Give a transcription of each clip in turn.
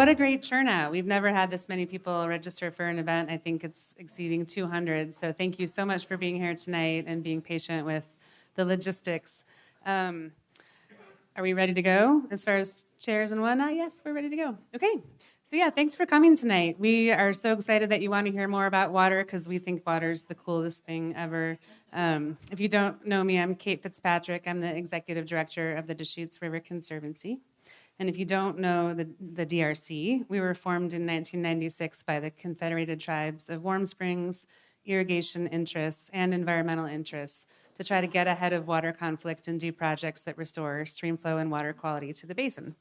what a great turnout. We've never had this many people register for an event. I think it's exceeding 200. So thank you so much for being here tonight and being patient with the logistics. Are we ready to go as far as chairs and whatnot? Yes, we're ready to go. Okay. So yeah, thanks for coming tonight. We are so excited that you want to hear more about water because we think water's the coolest thing ever. If you don't know me, I'm Kate Fitzpatrick. I'm the executive director of the Deschutes River Conservancy. And if you don't know the DRC, we were formed in 1996 by the Confederated Tribes of Warm Springs, irrigation interests, and environmental interests to try to get ahead of water conflict and do projects that restore stream flow and water quality to the basin.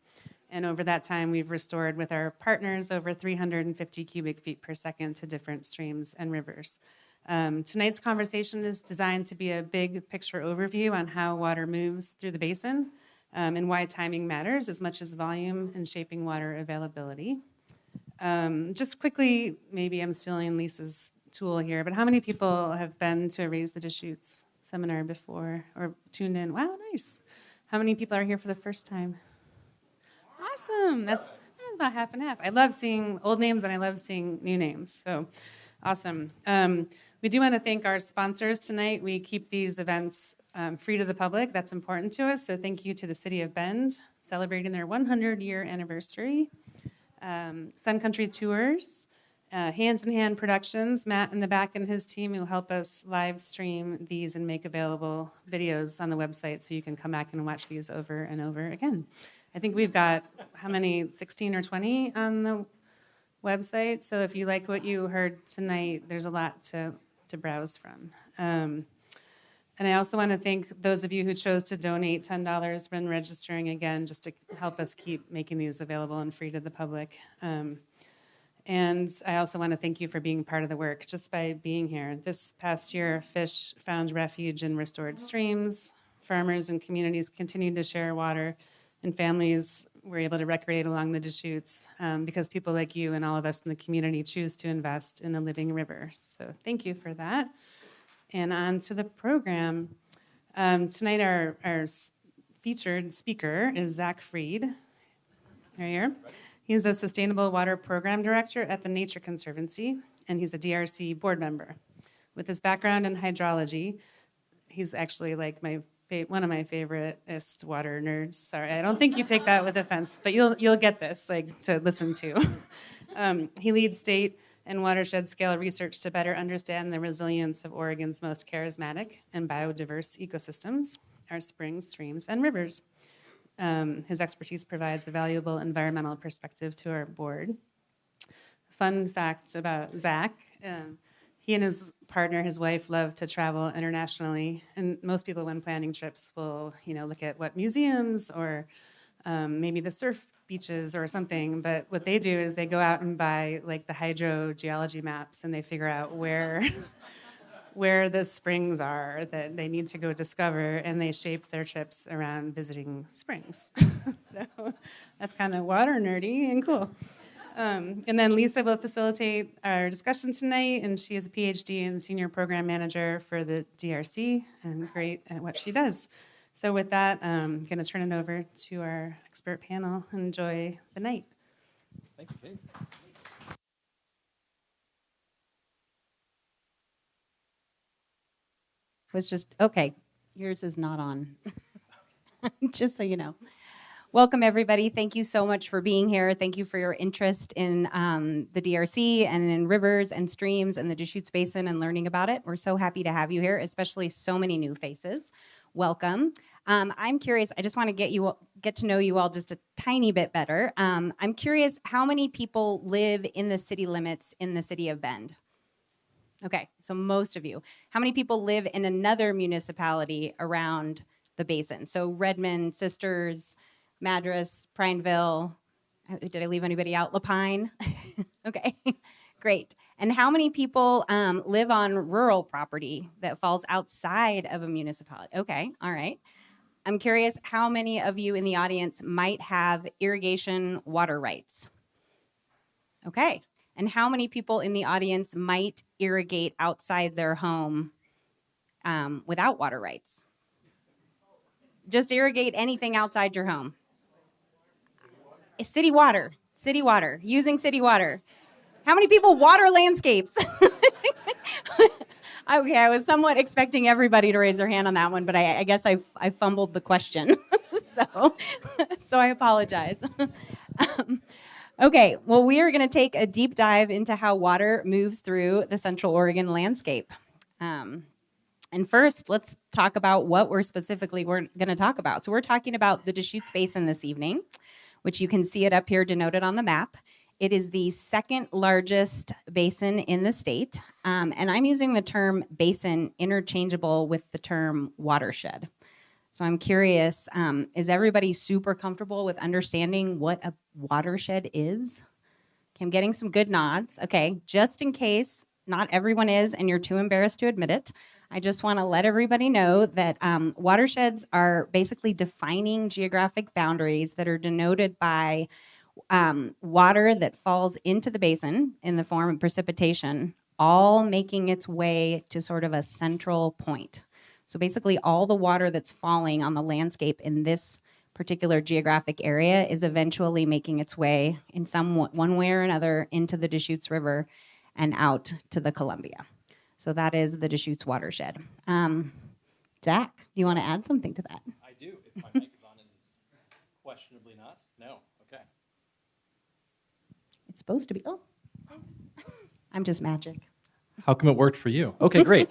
And over that time, we've restored with our partners over 350 cubic feet per second to different streams and rivers. Tonight's conversation is designed to be a big picture overview on how water moves through the basin and why timing matters as much as volume in shaping water availability. Just quickly, maybe I'm stealing Lisa's tool here, but how many people have been to a Raise the Deschutes seminar before or tuned in? Wow, nice. How many people are here for the first time? Awesome. That's about half and half. I love seeing old names and I love seeing new names. So awesome. We do want to thank our sponsors tonight. We keep these events free to the public. That's important to us. So thank you to the City of Bend, celebrating their 100-year anniversary. Sun Country Tours, Hand in Hand Productions, Matt in the back and his team who help us live stream these and make available videos on the website so you can come back and watch these over and over again. I think we've got, how many, 16 or 20 on the website? So if you like what you heard tonight, there's a lot to browse from. And I also want to thank those of you who chose to donate $10 when registering again, just to help us keep making these available and free to the public. And I also want to thank you for being part of the work just by being here. This past year, fish found refuge in restored streams. Farmers and communities continued to share water, and families were able to recreate along the Deschutes because people like you and all of us in the community choose to invest in a living river. So thank you for that. And on to the program. Tonight our featured speaker is Zach Freed. Right here. He's a Sustainable Water Program Director at the Nature Conservancy, and he's a DRC board member. With his background in hydrology, he's actually like one of my favoriteest water nerds. Sorry, I don't think you take that with offense, but you'll get this to listen to. He leads state and watershed scale research to better understand the resilience of Oregon's most charismatic and biodiverse ecosystems, our springs, streams, and rivers. His expertise provides a valuable environmental perspective to our board. Fun fact about Zach, he and his partner, his wife, love to travel internationally. And most people, when planning trips, will look at what museums or maybe the surf beaches or something. But what they do is they go out and buy like the hydrogeology maps, and they figure out where the springs are that they need to go discover, and they shape their trips around visiting springs. So that's kind of water nerdy and cool. And then Lisa will facilitate our discussion tonight, and she is a PhD and senior program manager for the DRC and great at what she does. So with that, I'm going to turn it over to our expert panel. Enjoy the night. Thank you, Kate. Was just, okay, yours is not on, just so you know. Welcome, everybody. Thank you so much for being here. Thank you for your interest in the DRC and in rivers and streams and the Deschutes Basin and learning about it. We're so happy to have you here, especially so many new faces. Welcome. I'm curious, I just want to get to know you all just a tiny bit better. I'm curious, how many people live in the city limits in the city of Bend? Okay, so most of you. How many people live in another municipality around the basin? So Redmond, Sisters, Madras, Prineville. Did I leave anybody out? Lapine? Okay, great. And how many people live on rural property that falls outside of a municipality? Okay, all right. I'm curious how many of you in the audience might have irrigation water rights? Okay. And how many people in the audience might irrigate outside their home without water rights? Just irrigate anything outside your home. City water. City water, using city water. How many people water landscapes? Okay, I was somewhat expecting everybody to raise their hand on that one, but I guess I fumbled the question. so I apologize. Okay, well, we are going to take a deep dive into how water moves through the Central Oregon landscape. And first, let's talk about what we're going to talk about. So we're talking about the Deschutes Basin this evening, which you can see it up here denoted on the map. It is the second largest basin in the state, and I'm using the term basin interchangeable with the term watershed. So I'm curious, is everybody super comfortable with understanding what a watershed is? Okay, I'm getting some good nods. Okay, just in case not everyone is and you're too embarrassed to admit it, I just want to let everybody know that watersheds are basically defining geographic boundaries that are denoted by water that falls into the basin in the form of precipitation, all making its way to sort of a central point. So basically all the water that's falling on the landscape in this particular geographic area is eventually making its way in one way or another into the Deschutes River and out to the Columbia. So that is the Deschutes watershed. Zach, do you want to add something to that? I do. If my mic is on, and it's questionably not. No. Okay. It's supposed to be. Oh, I'm just magic. How come it worked for you? Okay, great.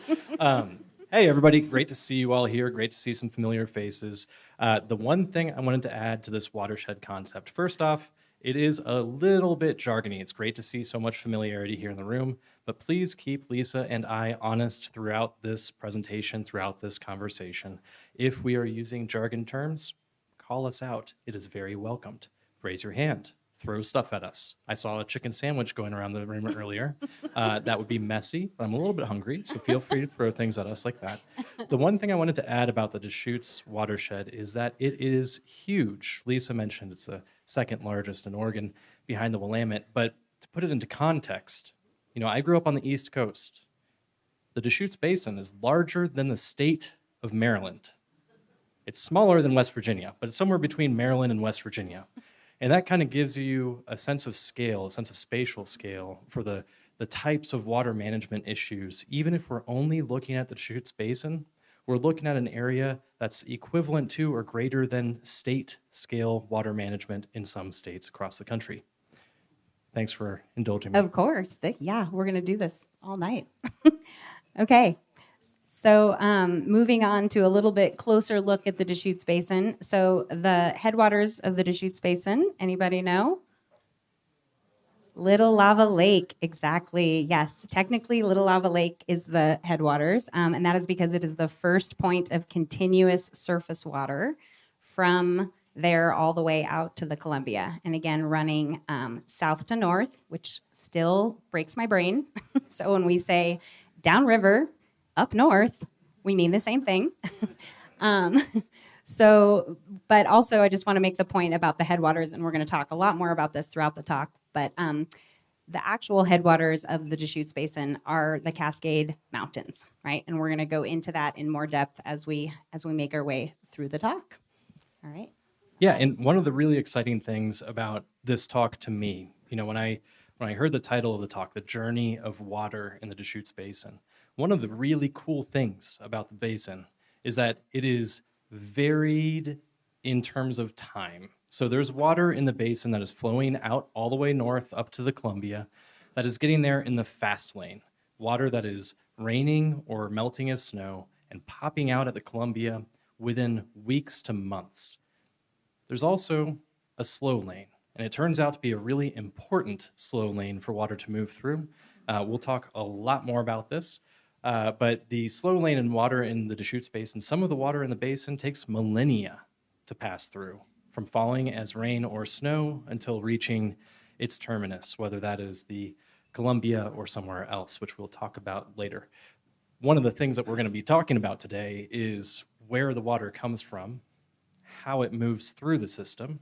Hey, everybody. Great to see you all here. Great to see some familiar faces. The one thing I wanted to add to this watershed concept, first off, it is a little bit jargony. It's great to see so much familiarity here in the room, but please keep Lisa and I honest throughout this presentation, throughout this conversation. If we are using jargon terms, call us out. It is very welcomed. Raise your hand. Throw stuff at us. I saw a chicken sandwich going around the room earlier. That would be messy, but I'm a little bit hungry, so feel free to throw things at us like that. The one thing I wanted to add about the Deschutes watershed is that it is huge. Lisa mentioned it's the second largest in Oregon behind the Willamette, but to put it into context, you know, I grew up on the East Coast. The Deschutes Basin is larger than the state of Maryland. It's smaller than West Virginia, but it's somewhere between Maryland and West Virginia. And that kind of gives you a sense of scale, a sense of spatial scale for the types of water management issues. Even if we're only looking at the Deschutes Basin, we're looking at an area that's equivalent to or greater than state scale water management in some states across the country. Thanks for indulging me. Of course. Yeah, we're going to do this all night. Okay. So moving on to a little bit closer look at the Deschutes Basin. So the headwaters of the Deschutes Basin, anybody know? Little Lava Lake, exactly. Yes, technically Little Lava Lake is the headwaters, and that is because it is the first point of continuous surface water from there all the way out to the Columbia. And again, running south to north, which still breaks my brain. So when we say downriver, up north, we mean the same thing. But also I just want to make the point about the headwaters, and we're going to talk a lot more about this throughout the talk, but the actual headwaters of the Deschutes Basin are the Cascade Mountains, right? And we're going to go into that in more depth as we make our way through the talk. All right. Yeah, and one of the really exciting things about this talk to me, you know, when I heard the title of the talk, The Journey of Water in the Deschutes Basin, one of the really cool things about the basin is that it is varied in terms of time. So there's water in the basin that is flowing out all the way north up to the Columbia that is getting there in the fast lane. Water that is raining or melting as snow and popping out at the Columbia within weeks to months. There's also a slow lane, and it turns out to be a really important slow lane for water to move through. We'll talk a lot more about this. But the slow lane in water in the Deschutes Basin, some of the water in the basin takes millennia to pass through, from falling as rain or snow until reaching its terminus, whether that is the Columbia or somewhere else, which we'll talk about later. One of the things that we're going to be talking about today is where the water comes from, how it moves through the system,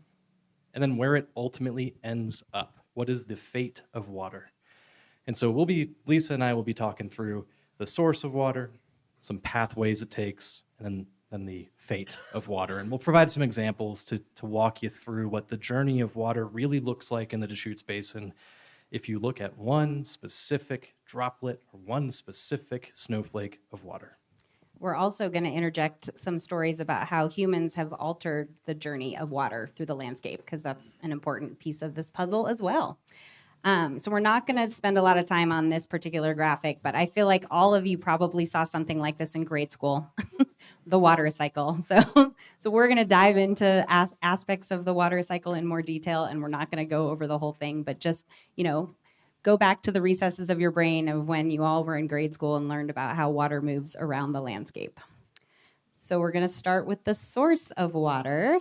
and then where it ultimately ends up. What is the fate of water? And so Lisa and I will be talking through the source of water, some pathways it takes, and then than the fate of water. And we'll provide some examples to walk you through what the journey of water really looks like in the Deschutes Basin if you look at one specific droplet or one specific snowflake of water. We're also going to interject some stories about how humans have altered the journey of water through the landscape, because that's an important piece of this puzzle as well. So we're not going to spend a lot of time on this particular graphic, but I feel like all of you probably saw something like this in grade school, the water cycle. So we're going to dive into aspects of the water cycle in more detail, and we're not going to go over the whole thing, but just, go back to the recesses of your brain of when you all were in grade school and learned about how water moves around the landscape. So we're going to start with the source of water.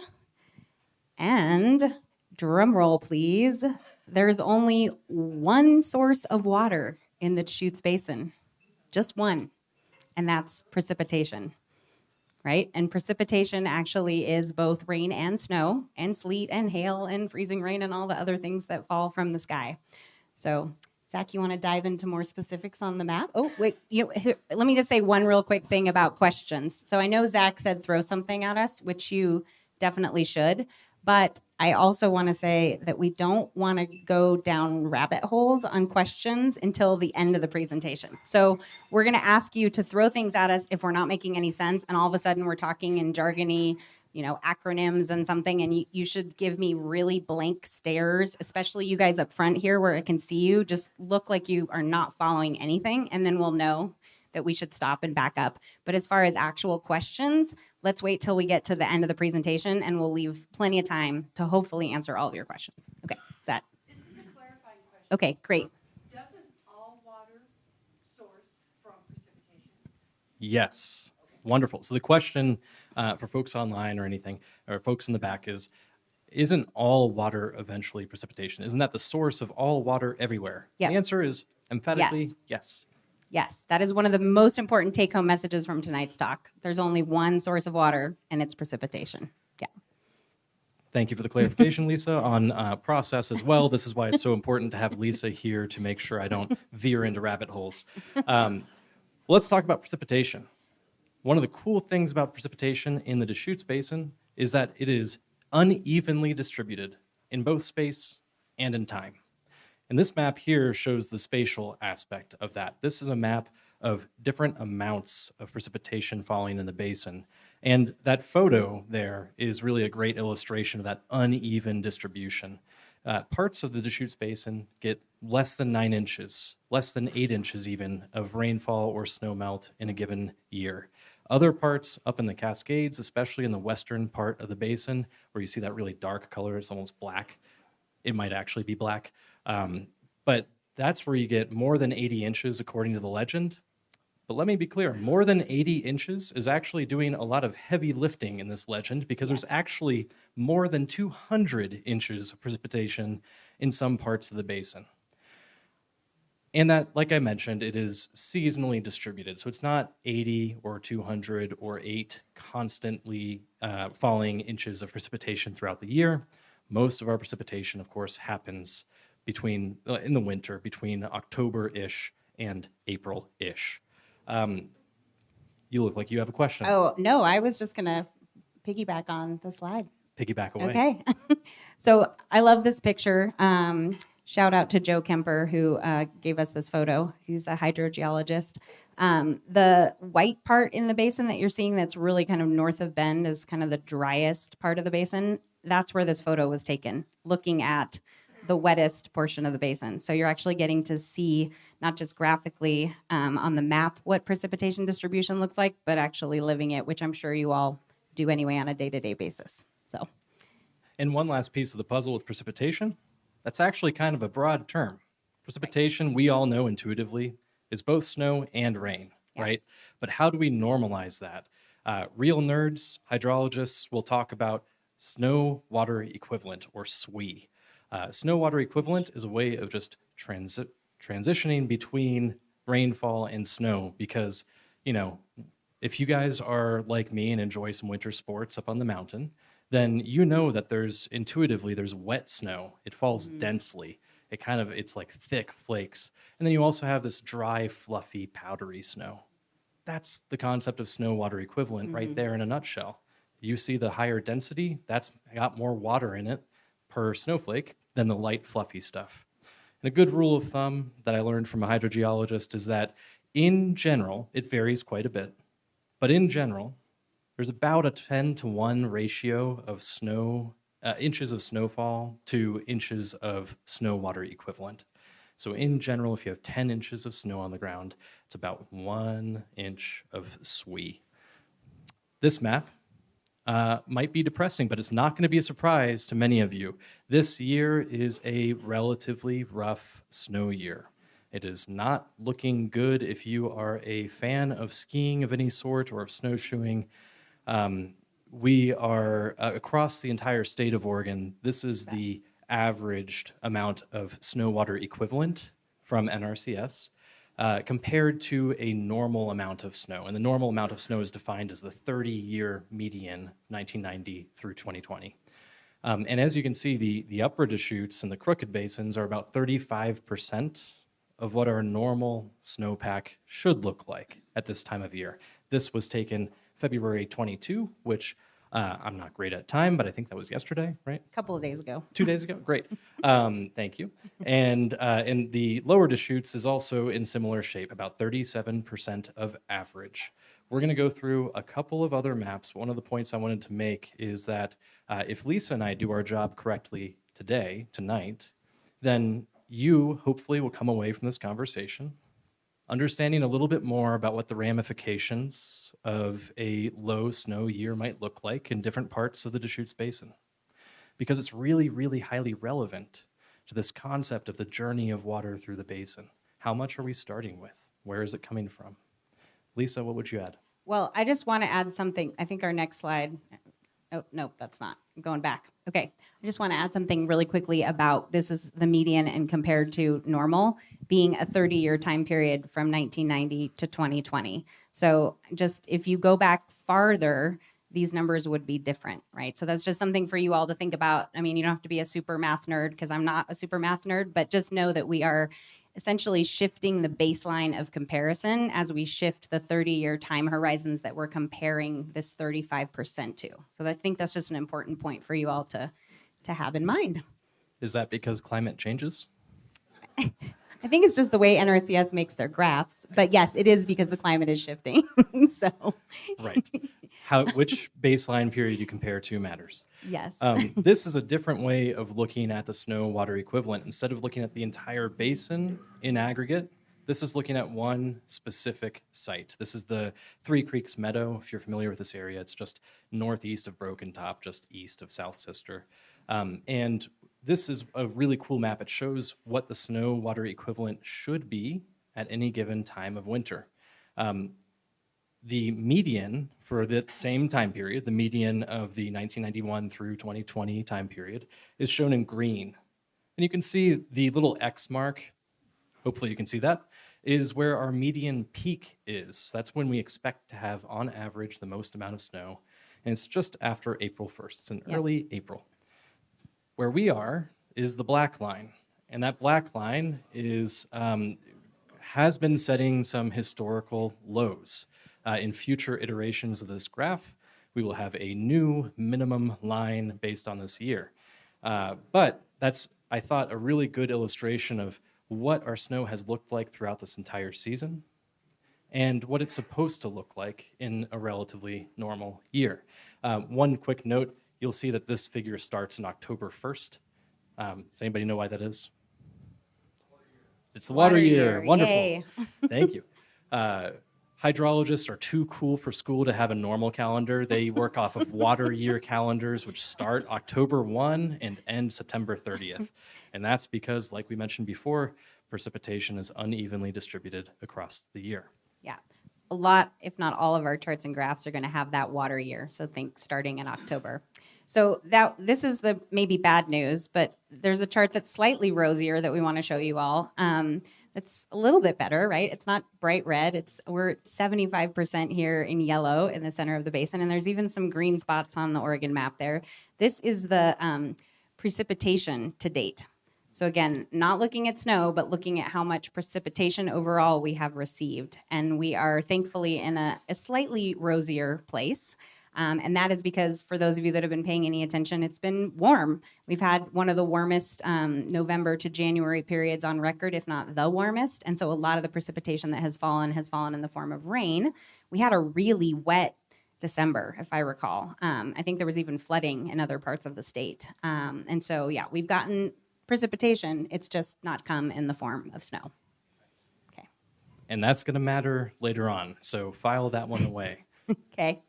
And drum roll, please. There's only one source of water in the Deschutes Basin, just one, and that's precipitation, right? And precipitation actually is both rain and snow and sleet and hail and freezing rain and all the other things that fall from the sky. So, Zach, you want to dive into more specifics on the map? Oh, wait, let me just say one real quick thing about questions. So I know Zach said throw something at us, which you definitely should. But I also want to say that we don't want to go down rabbit holes on questions until the end of the presentation. So we're going to ask you to throw things at us if we're not making any sense, and all of a sudden we're talking in jargony, acronyms and something, and you should give me really blank stares, especially you guys up front here where I can see you. Just look like you are not following anything, and then we'll know that we should stop and back up. But as far as actual questions, let's wait till we get to the end of the presentation, and we'll leave plenty of time to hopefully answer all of your questions. Okay, is that? This is a clarifying question. Okay, great. Doesn't all water source from precipitation? Yes. Wonderful. So the question for folks online or anything, or folks in the back is, isn't all water eventually precipitation? Isn't that the source of all water everywhere? Yeah. The answer is emphatically Yes. yes. Yes, that is one of the most important take-home messages from tonight's talk. There's only one source of water, and it's precipitation. Yeah. Thank you for the clarification, Lisa, on process as well. This is why it's so important to have Lisa here to make sure I don't veer into rabbit holes. Let's talk about precipitation. One of the cool things about precipitation in the Deschutes Basin is that it is unevenly distributed in both space and in time. And this map here shows the spatial aspect of that. This is a map of different amounts of precipitation falling in the basin. And that photo there is really a great illustration of that uneven distribution. Parts of the Deschutes Basin get less than 9 inches, less than 8 inches even, of rainfall or snowmelt in a given year. Other parts up in the Cascades, especially in the western part of the basin, where you see that really dark color, it's almost black. It might actually be black. But that's where you get more than 80 inches according to the legend. But let me be clear, more than 80 inches is actually doing a lot of heavy lifting in this legend, because there's actually more than 200 inches of precipitation in some parts of the basin. And that, like I mentioned, it is seasonally distributed. So it's not 80 or 200 or 8 constantly falling inches of precipitation throughout the year. Most of our precipitation, of course, happens in the winter, between October-ish and April-ish. You look like you have a question. Oh, no, I was just going to piggyback on the slide. Piggyback away. Okay. So I love this picture. Shout out to Joe Kemper, who gave us this photo. He's a hydrogeologist. The white part in the basin that you're seeing that's really kind of north of Bend is kind of the driest part of the basin. That's where this photo was taken, looking at the wettest portion of the basin. So you're actually getting to see, not just graphically on the map, what precipitation distribution looks like, but actually living it, which I'm sure you all do anyway on a day-to-day basis. So, And one last piece of the puzzle with precipitation, that's actually kind of a broad term. Precipitation, we all know intuitively, is both snow and rain, right? But how do we normalize that? Real nerds, hydrologists, will talk about snow water equivalent, or SWE. Snow water equivalent is a way of just transitioning between rainfall and snow, because, if you guys are like me and enjoy some winter sports up on the mountain, then you know that there's wet snow. It falls densely. It's like thick flakes. And then you also have this dry, fluffy, powdery snow. That's the concept of snow water equivalent right there in a nutshell. You see the higher density, that's got more water in it per snowflake than the light, fluffy stuff. And a good rule of thumb that I learned from a hydrogeologist is that in general, it varies quite a bit, but in general, there's about a 10-to-1 ratio of inches of snowfall to inches of snow water equivalent. So in general, if you have 10 inches of snow on the ground, it's about 1 inch of SWE. This map might be depressing, but it's not going to be a surprise to many of you. This year is a relatively rough snow year. It is not looking good if you are a fan of skiing of any sort or of snowshoeing. We are across the entire state of Oregon. This is the averaged amount of snow water equivalent from NRCS compared to a normal amount of snow. And the normal amount of snow is defined as the 30-year median, 1990 through 2020. And as you can see, the upper Deschutes and the crooked basins are about 35% of what our normal snowpack should look like at this time of year. This was taken February 22, which I'm not great at time, but I think that was yesterday, right? A couple of days ago. 2 days ago? Great. Thank you. And the lower Deschutes is also in similar shape, about 37% of average. We're going to go through a couple of other maps. One of the points I wanted to make is that if Lisa and I do our job correctly tonight, then you hopefully will come away from this conversation understanding a little bit more about what the ramifications of a low snow year might look like in different parts of the Deschutes Basin. Because it's really, really highly relevant to this concept of the journey of water through the basin. How much are we starting with? Where is it coming from? Lisa, what would you add? Well, I just want to add something. I think our next slide. Oh, nope, that's not. I'm going back. Okay. I just want to add something really quickly about this is the median and compared to normal being a 30-year time period from 1990 to 2020. So just if you go back farther, these numbers would be different, right? So that's just something for you all to think about. I mean, you don't have to be a super math nerd because I'm not a super math nerd, but just know that we are essentially shifting the baseline of comparison as we shift the 30-year time horizons that we're comparing this 35% to. So I think that's just an important point for you all to have in mind. Is that because climate changes? I think it's just the way NRCS makes their graphs. But yes, it is because the climate is shifting. So Right. Which baseline period you compare to matters. yes. This is a different way of looking at the snow water equivalent. Instead of looking at the entire basin in aggregate, this is looking at one specific site. This is the Three Creeks Meadow. If you're familiar with this area, it's just northeast of Broken Top, just east of South Sister. And this is a really cool map. It shows what the snow water equivalent should be at any given time of winter. The median for the same time period, the median of the 1991 through 2020 time period, is shown in green. And you can see the little X mark, hopefully you can see that, is where our median peak is. That's when we expect to have, on average, the most amount of snow. And it's just after April 1st. It's in early April. Where we are is the black line. And that black line is has been setting some historical lows. In future iterations of this graph, we will have a new minimum line based on this year. But that's, I thought, a really good illustration of what our snow has looked like throughout this entire season and what it's supposed to look like in a relatively normal year. One quick note, you'll see that this figure starts on October 1st. Does anybody know why that is? It's the water year. Wonderful. Yay. Thank you. Hydrologists are too cool for school to have a normal calendar. They work off of water year calendars, which start October 1 and end September 30th. And that's because, like we mentioned before, precipitation is unevenly distributed across the year. Yeah. A lot, if not all of our charts and graphs are going to have that water year. So think starting in October. So this is the maybe bad news, but there's a chart that's slightly rosier that we want to show you all. It's a little bit better, right? It's not bright red. We're at 75% here in yellow in the center of the basin, and there's even some green spots on the Oregon map there. This is the precipitation to date. So again, not looking at snow, but looking at how much precipitation overall we have received. And we are thankfully in a slightly rosier place. And that is because, for those of you that have been paying any attention, it's been warm. We've had one of the warmest November to January periods on record, if not the warmest. And so a lot of the precipitation that has fallen in the form of rain. We had a really wet December, if I recall. I think there was even flooding in other parts of the state. And so, yeah, we've gotten precipitation. It's just not come in the form of snow. Okay. And that's going to matter later on. So file that one away. Okay.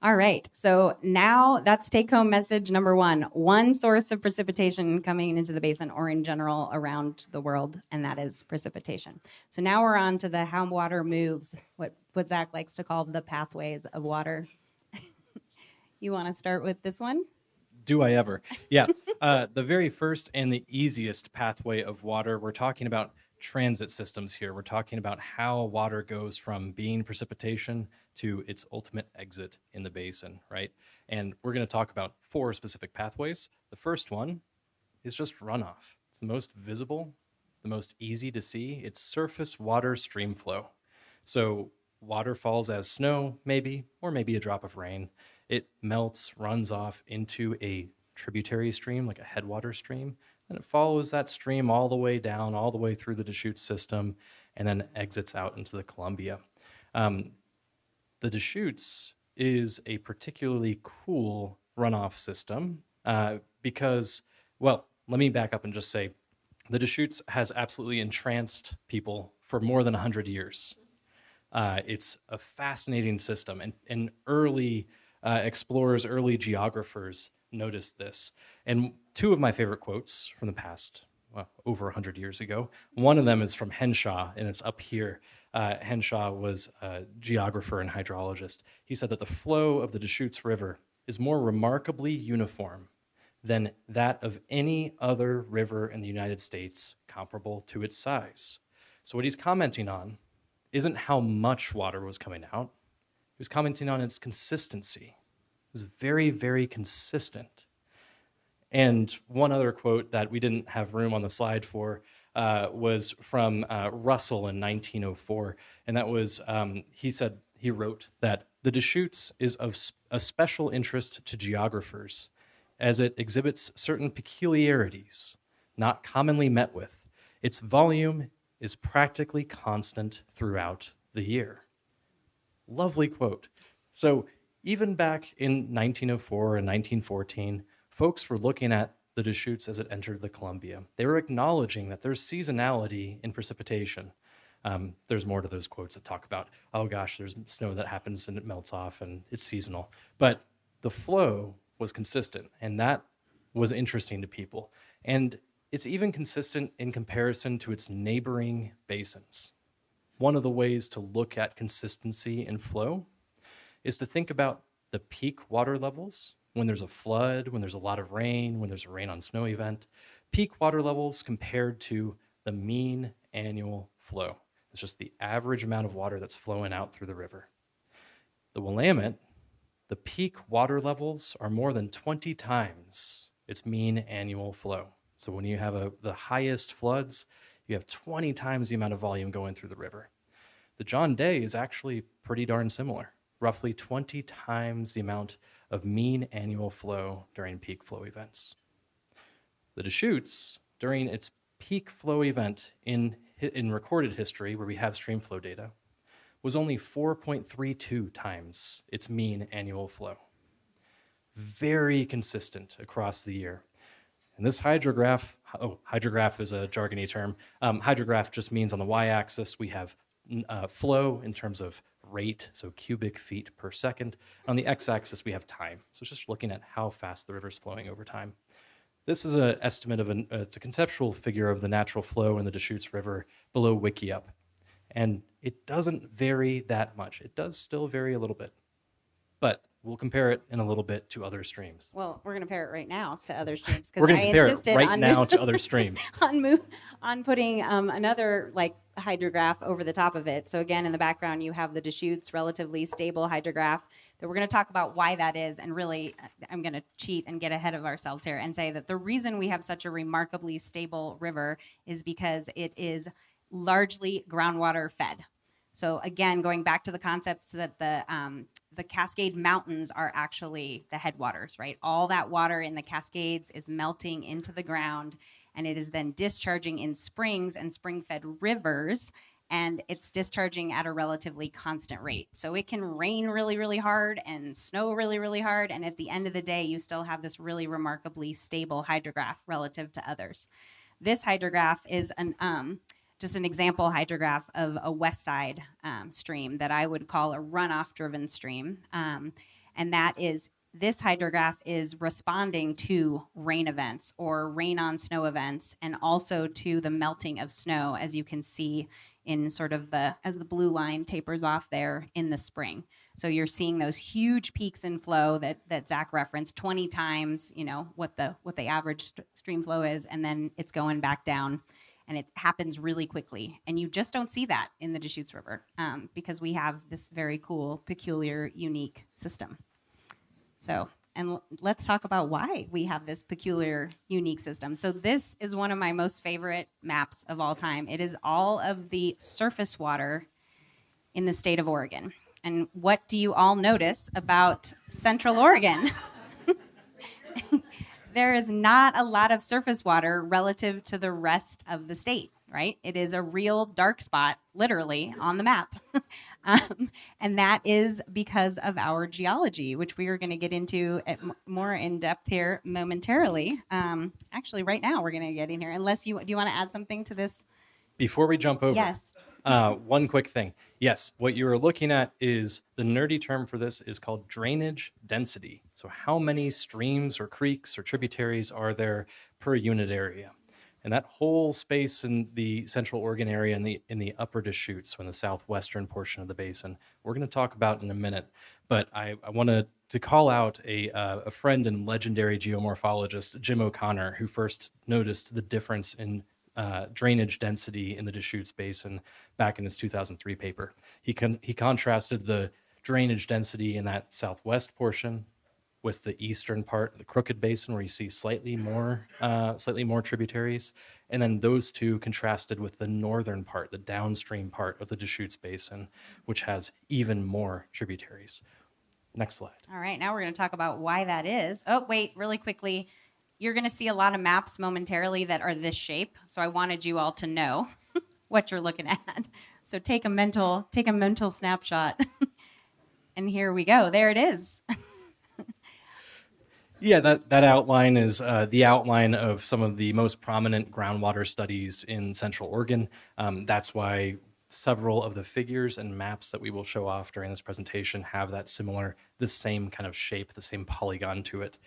All right. So now that's take-home message number one. One source of precipitation coming into the basin or in general around the world, and that is precipitation. So now we're on to the how water moves, what Zach likes to call the pathways of water. You want to start with this one? Do I ever? Yeah. The very first and the easiest pathway of water, we're talking about transit systems here. We're talking about how water goes from being precipitation to its ultimate exit in the basin, right? And we're going to talk about 4 specific pathways. The first one is just runoff. It's the most visible, the most easy to see. It's surface water stream flow. So water falls as snow, maybe, or maybe a drop of rain. It melts, runs off into a tributary stream, like a headwater stream, and it follows that stream all the way down, all the way through the Deschutes system, and then exits out into the Columbia. The Deschutes is a particularly cool runoff system because, well, let me back up and just say the Deschutes has absolutely entranced people for more than 100 years. It's a fascinating system, and early explorers, early geographers noticed this. And 2 of my favorite quotes from the past, well, over 100 years ago, one of them is from Henshaw, and it's up here. Henshaw was a geographer and hydrologist. He said that the flow of the Deschutes River is more remarkably uniform than that of any other river in the United States comparable to its size. So what he's commenting on isn't how much water was coming out. He was commenting on its consistency. It was very, very consistent. And one other quote that we didn't have room on the slide for was from Russell in 1904. And that was, he wrote that the Deschutes is of a special interest to geographers as it exhibits certain peculiarities not commonly met with. Its volume is practically constant throughout the year. Lovely quote. So even back in 1904 and 1914, folks were looking at the Deschutes as it entered the Columbia. They were acknowledging that there's seasonality in precipitation. There's more to those quotes that talk about, oh gosh, there's snow that happens and it melts off and it's seasonal. But the flow was consistent, and that was interesting to people. And it's even consistent in comparison to its neighboring basins. One of the ways to look at consistency in flow is to think about the peak water levels when there's a flood, when there's a lot of rain, when there's a rain on snow event. Peak water levels compared to the mean annual flow. It's just the average amount of water that's flowing out through the river. The Willamette, the peak water levels are more than 20 times its mean annual flow. So when you have the highest floods, you have 20 times the amount of volume going through the river. The John Day is actually pretty darn similar, roughly 20 times the amount of mean annual flow during peak flow events. The Deschutes, during its peak flow event in recorded history, where we have stream flow data, was only 4.32 times its mean annual flow. Very consistent across the year. And this hydrograph is a jargony term. Hydrograph just means on the y-axis we have flow in terms of rate, so cubic feet per second. On the x-axis we have time. So it's just looking at how fast the river's flowing over time. This is an estimate of it's a conceptual figure of the natural flow in the Deschutes River below Wickiup. And it doesn't vary that much. It does still vary a little bit. But we'll compare it in a little bit to other streams. Well, we're going to compare it right now to other streams We're because going to I compare insisted it right on now to other streams. on putting another hydrograph over the top of it. So again, in the background, you have the Deschutes relatively stable hydrograph. that we're going to talk about why that is. And really, I'm going to cheat and get ahead of ourselves here and say that the reason we have such a remarkably stable river is because it is largely groundwater fed. So again, going back to the concepts that the Cascade Mountains are actually the headwaters, right? All that water in the Cascades is melting into the ground, and it is then discharging in springs and spring-fed rivers, and it's discharging at a relatively constant rate. So it can rain really, really hard and snow really, really hard, and at the end of the day, you still have this really remarkably stable hydrograph relative to others. This hydrograph is just an example hydrograph of a west side stream that I would call a runoff-driven stream. And that is, this hydrograph is responding to rain events or rain on snow events, and also to the melting of snow, as you can see in sort of as the blue line tapers off there in the spring. So you're seeing those huge peaks in flow that Zach referenced, 20 times, what the average stream flow is, and then it's going back down. And it happens really quickly. And you just don't see that in the Deschutes River because we have this very cool, peculiar, unique system. So, and let's talk about why we have this peculiar, unique system. So this is one of my most favorite maps of all time. It is all of the surface water in the state of Oregon. And what do you all notice about Central Oregon? There is not a lot of surface water relative to the rest of the state, right? It is a real dark spot, literally, on the map. And that is because of our geology, which we are going to get into more in depth here momentarily. Actually, right now we're going to get in here. Unless do you want to add something to this? Before we jump over, Yes. one quick thing. Yes, what you are looking at is the nerdy term for this is called drainage density. So how many streams or creeks or tributaries are there per unit area? And that whole space in the Central Oregon area in the upper Deschutes, so in the southwestern portion of the basin, we're going to talk about in a minute. But I wanted to call out a friend and legendary geomorphologist, Jim O'Connor, who first noticed the difference in drainage density in the Deschutes Basin back in his 2003 paper. He contrasted the drainage density in that southwest portion with the eastern part of the Crooked Basin, where you see slightly more tributaries, and then those two contrasted with the northern part, the downstream part of the Deschutes Basin, which has even more tributaries. Next slide. All right, now we're going to talk about why that is. Oh, wait, really quickly. You're going to see a lot of maps momentarily that are this shape, so I wanted you all to know what you're looking at. So take a mental snapshot. And here we go. There it is. Yeah, that outline is the outline of some of the most prominent groundwater studies in Central Oregon. That's why several of the figures and maps that we will show off during this presentation have the same kind of shape, the same polygon to it.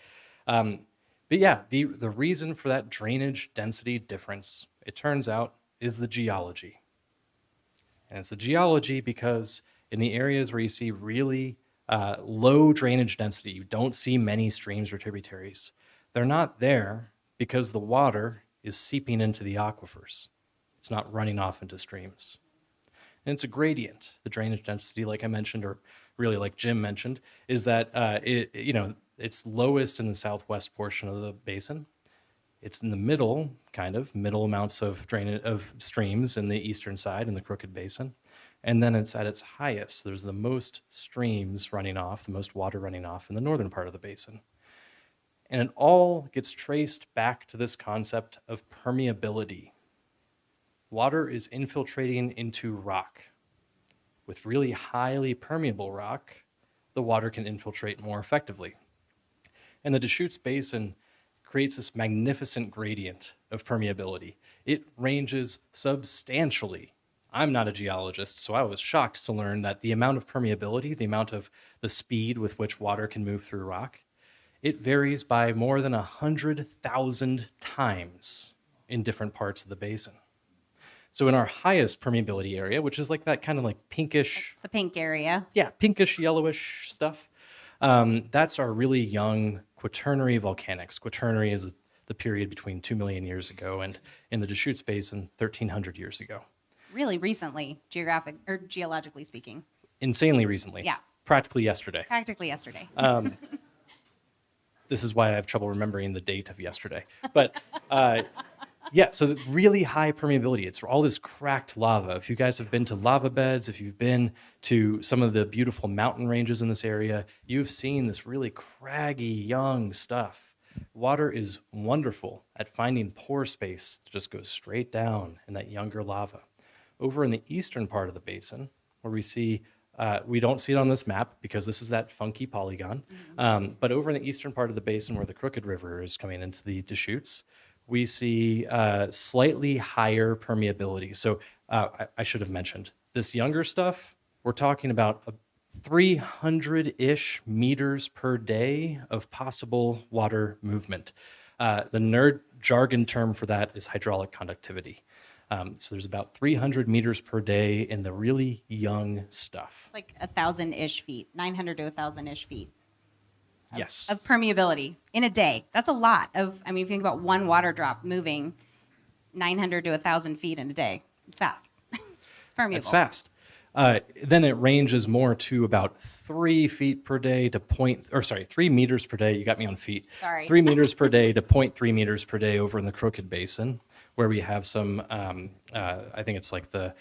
But yeah, the reason for that drainage density difference, it turns out, is the geology. And it's the geology because in the areas where you see really low drainage density, you don't see many streams or tributaries. They're not there because the water is seeping into the aquifers. It's not running off into streams. And it's a gradient. The drainage density, like I mentioned, or really like Jim mentioned, is that it's lowest in the southwest portion of the basin. It's in the middle amounts of streams in the eastern side in the Crooked Basin. And then it's at its highest. There's the most streams running off, the most water running off in the northern part of the basin. And it all gets traced back to this concept of permeability. Water is infiltrating into rock. With really highly permeable rock, the water can infiltrate more effectively. And the Deschutes Basin creates this magnificent gradient of permeability. It ranges substantially. I'm not a geologist, so I was shocked to learn that the amount of permeability, the amount of the speed with which water can move through rock, it varies by more than 100,000 times in different parts of the basin. So in our highest permeability area, which is like that kind of like pinkish... It's the pink area. Yeah, pinkish, yellowish stuff. That's our really young Quaternary volcanics. Quaternary is the period between 2 million years ago and in the Deschutes Basin, 1,300 years ago. Really recently, geologically speaking. Insanely recently. Yeah. practically yesterday. Practically yesterday. This is why I have trouble remembering the date of yesterday. But yeah, so really high permeability. It's all this cracked lava. If you guys have been to lava beds, if you've been to some of the beautiful mountain ranges in this area, you've seen this really craggy, young stuff. Water is wonderful at finding pore space to just go straight down in that younger lava. Over in the eastern part of the basin, where we see we don't see it on this map because this is that funky polygon. But over in the eastern part of the basin where the Crooked River is coming into the Deschutes, we see slightly higher permeability. So I should have mentioned this younger stuff, we're talking about 300-ish meters per day of possible water movement. The nerd jargon term for that is hydraulic conductivity. So there's about 300 meters per day in the really young stuff. It's like 1,000-ish feet, 900 to 1,000-ish feet. Yes. Of permeability in a day. That's a lot of, I mean, if you think about one water drop moving 900 to 1,000 feet in a day, it's fast. It's permeable. It's fast. Then it ranges more to about 3 feet per day to 3 meters per day. You got me on feet. Sorry. 3 meters per day to 0.3 meters per day over in the Crooked Basin, where we have some, I think it's like the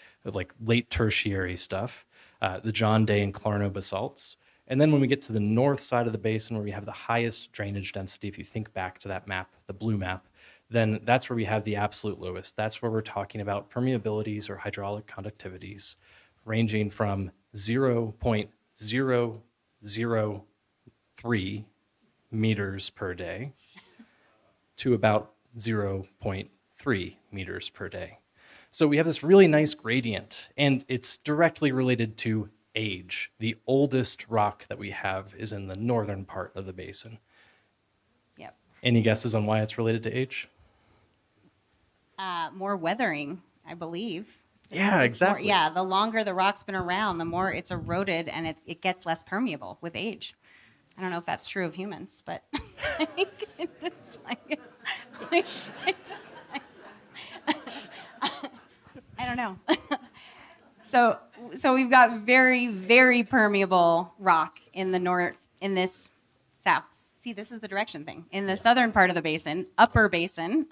late tertiary stuff, the John Day and Clarno basalts. And then when we get to the north side of the basin, where we have the highest drainage density, if you think back to that map, the blue map, then that's where we have the absolute lowest. That's where we're talking about permeabilities or hydraulic conductivities ranging from 0.003 meters per day to about 0.3 meters per day. So we have this really nice gradient, and it's directly related to age. The oldest rock that we have is in the northern part of the basin. Yep. Any guesses on why it's related to age? More weathering, I believe. Yeah, exactly. The longer the rock's been around, the more it's eroded and it gets less permeable with age. I don't know if that's true of humans, but I think it's like, I don't know. So we've got very, very permeable rock in the north, in this south. See, this is the direction thing. In the southern part of the basin, upper basin,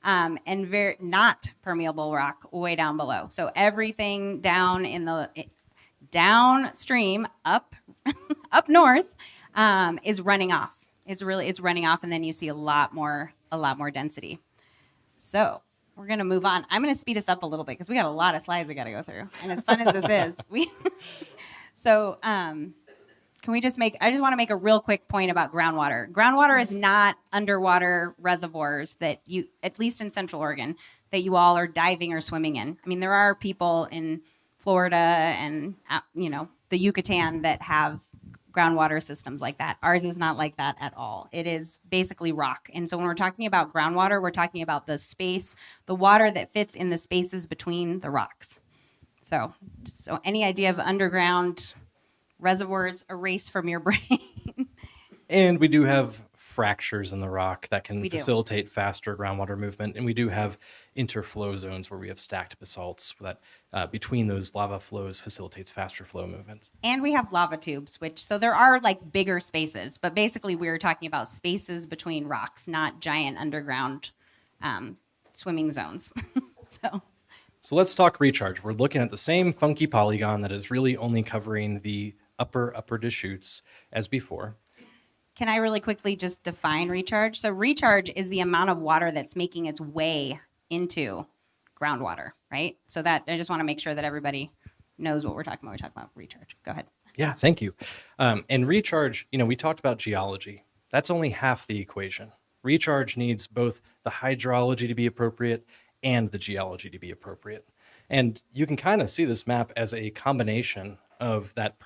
and very not permeable rock way down below. So everything down in the downstream, up north, is running off. It's running off, and then you see a lot more density. So we're going to move on. I'm going to speed us up a little bit because we got a lot of slides we got to go through. And as fun as this is, can we just I just want to make a real quick point about groundwater. Groundwater is not underwater reservoirs that you, at least in Central Oregon, that you all are diving or swimming in. I mean, there are people in Florida and, the Yucatan that have groundwater systems like that. Ours is not like that at all. It is basically rock. And so when we're talking about groundwater, we're talking about the space, the water that fits in the spaces between the rocks. So any idea of underground reservoirs, erase from your brain. And we do have fractures in the rock that can We do. facilitate faster groundwater movement. And we do have interflow zones where we have stacked basalts that between those lava flows facilitates faster flow movement. And we have lava tubes, so there are like bigger spaces, but basically we're talking about spaces between rocks, not giant underground swimming zones. So let's talk recharge. We're looking at the same funky polygon that is really only covering the upper Deschutes as before. Can I really quickly just define recharge? So recharge is the amount of water that's making its way into groundwater, right? So that I just want to make sure that everybody knows what we're talking about. We're talking about recharge. Go ahead. Yeah, thank you. And recharge, we talked about geology. That's only half the equation. Recharge needs both the hydrology to be appropriate and the geology to be appropriate. And you can kind of see this map as a combination of that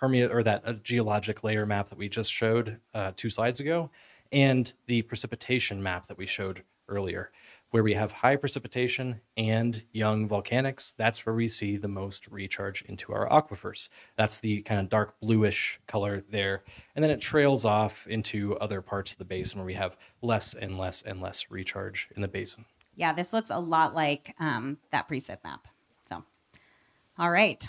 geologic layer map that we just showed 2 slides ago, and the precipitation map that we showed earlier, where we have high precipitation and young volcanics. That's where we see the most recharge into our aquifers. That's the kind of dark bluish color there. And then it trails off into other parts of the basin where we have less and less and less recharge in the basin. Yeah, this looks a lot like that precip map. So, all right.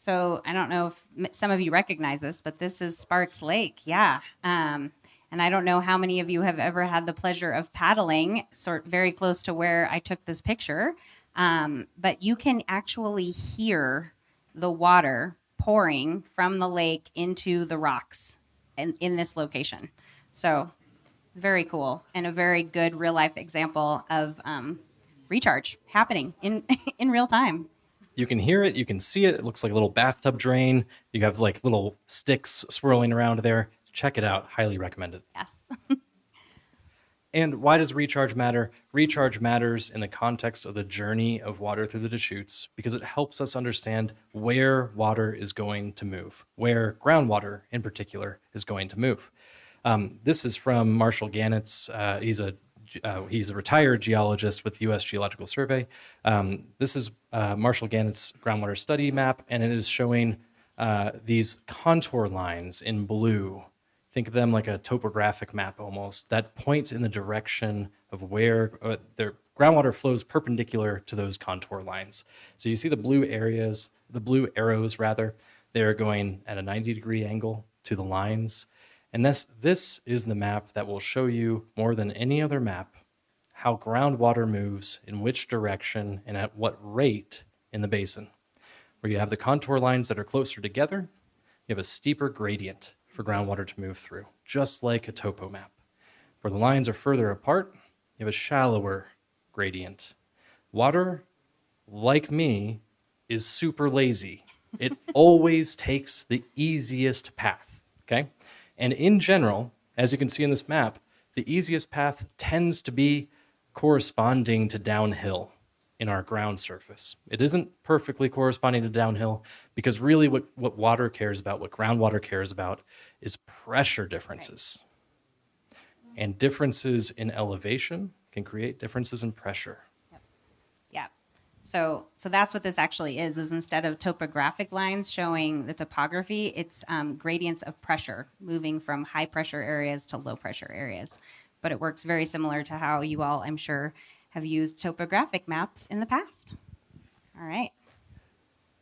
So I don't know if some of you recognize this, but this is Sparks Lake. Yeah. And I don't know how many of you have ever had the pleasure of paddling very close to where I took this picture. But you can actually hear the water pouring from the lake into the rocks in this location. So very cool and a very good real life example of recharge happening in in real time. You can hear it, you can see it. It looks like a little bathtub drain. You have like little sticks swirling around there. Check it out. Highly recommend it. Yes. And why does recharge matter? Recharge matters in the context of the journey of water through the Deschutes because it helps us understand where water is going to move, where groundwater in particular is going to move. This is from Marshall Gannett's. He's a retired geologist with the U.S. Geological Survey. This is Marshall Gannett's groundwater study map, and it is showing these contour lines in blue. Think of them like a topographic map almost, that point in the direction of where their groundwater flows perpendicular to those contour lines. So you see the blue arrows rather, they're going at a 90-degree angle to the lines. And this is the map that will show you more than any other map how groundwater moves, in which direction, and at what rate in the basin. Where you have the contour lines that are closer together, you have a steeper gradient for groundwater to move through, just like a topo map. Where the lines are further apart, you have a shallower gradient. Water, like me, is super lazy. It always takes the easiest path, okay? And in general, as you can see in this map, the easiest path tends to be corresponding to downhill in our ground surface. It isn't perfectly corresponding to downhill because really what water cares about, what groundwater cares about, is pressure differences. Right. And differences in elevation can create differences in pressure. Yeah. So that's what this actually is instead of topographic lines showing the topography, it's gradients of pressure moving from high pressure areas to low pressure areas. But it works very similar to how you all, I'm sure, have used topographic maps in the past. All right.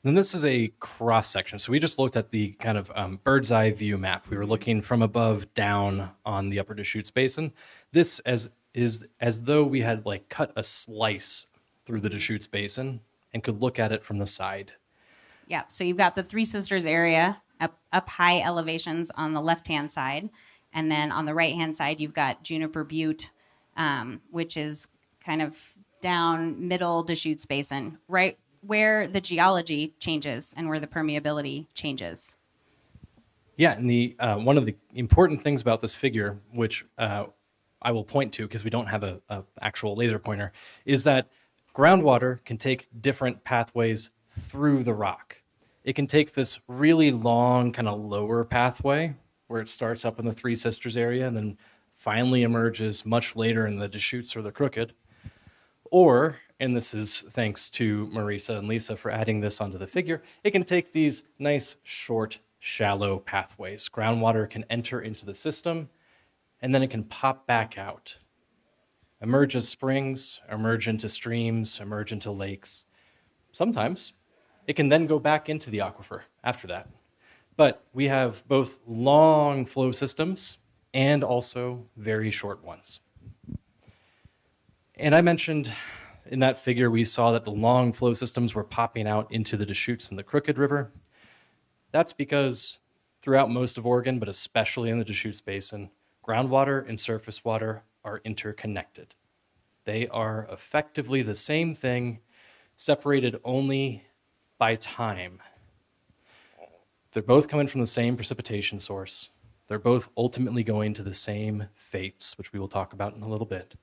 Then this is a cross section. So we just looked at the kind of bird's eye view map. We were looking from above down on the Upper Deschutes Basin. This is as though we had like cut a slice through the Deschutes Basin and could look at it from the side. Yeah, so you've got the Three Sisters area up high elevations on the left-hand side. And then on the right-hand side, you've got Juniper Butte, which is kind of down middle Deschutes Basin, right where the geology changes and where the permeability changes. Yeah, and the one of the important things about this figure, which I will point to because we don't have a actual laser pointer, is that groundwater can take different pathways through the rock. It can take this really long kind of lower pathway where it starts up in the Three Sisters area and then finally emerges much later in the Deschutes or the Crooked. Or, and this is thanks to Marisa and Lisa for adding this onto the figure, it can take these nice, short, shallow pathways. Groundwater can enter into the system, and then it can pop back out. Emerge as springs, emerge into streams, emerge into lakes. Sometimes it can then go back into the aquifer after that. But we have both long flow systems and also very short ones. And I mentioned in that figure, we saw that the long flow systems were popping out into the Deschutes and the Crooked River. That's because throughout most of Oregon, but especially in the Deschutes Basin, groundwater and surface water are interconnected. They are effectively the same thing, separated only by time. They're both coming from the same precipitation source. They're both ultimately going to the same fates, which we will talk about in a little bit.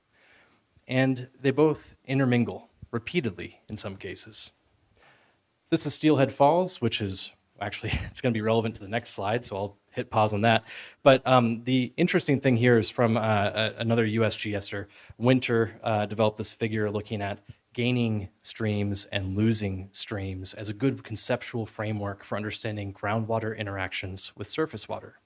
And they both intermingle repeatedly in some cases. This is Steelhead Falls, which is actually, it's going to be relevant to the next slide, so I'll hit pause on that. But the interesting thing here is from another USGSer. Winter developed this figure looking at gaining streams and losing streams as a good conceptual framework for understanding groundwater interactions with surface water.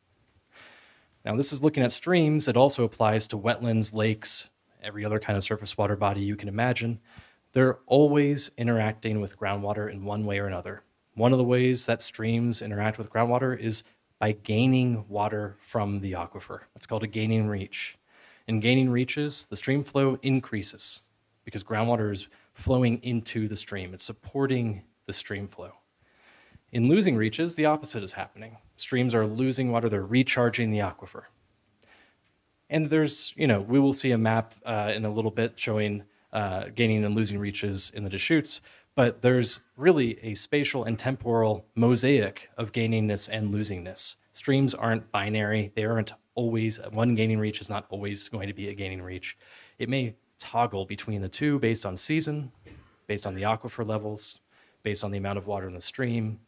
Now, this is looking at streams. It also applies to wetlands, lakes, every other kind of surface water body you can imagine. They're always interacting with groundwater in one way or another. One of the ways that streams interact with groundwater is by gaining water from the aquifer. That's called a gaining reach. In gaining reaches, the stream flow increases because groundwater is flowing into the stream. It's supporting the stream flow. In losing reaches, the opposite is happening. Streams are losing water, they're recharging the aquifer. And there's, we will see a map in a little bit showing gaining and losing reaches in the Deschutes, but there's really a spatial and temporal mosaic of gainingness and losingness. Streams aren't binary. They aren't always, one gaining reach is not always going to be a gaining reach. It may toggle between the two based on season, based on the aquifer levels, based on the amount of water in the stream,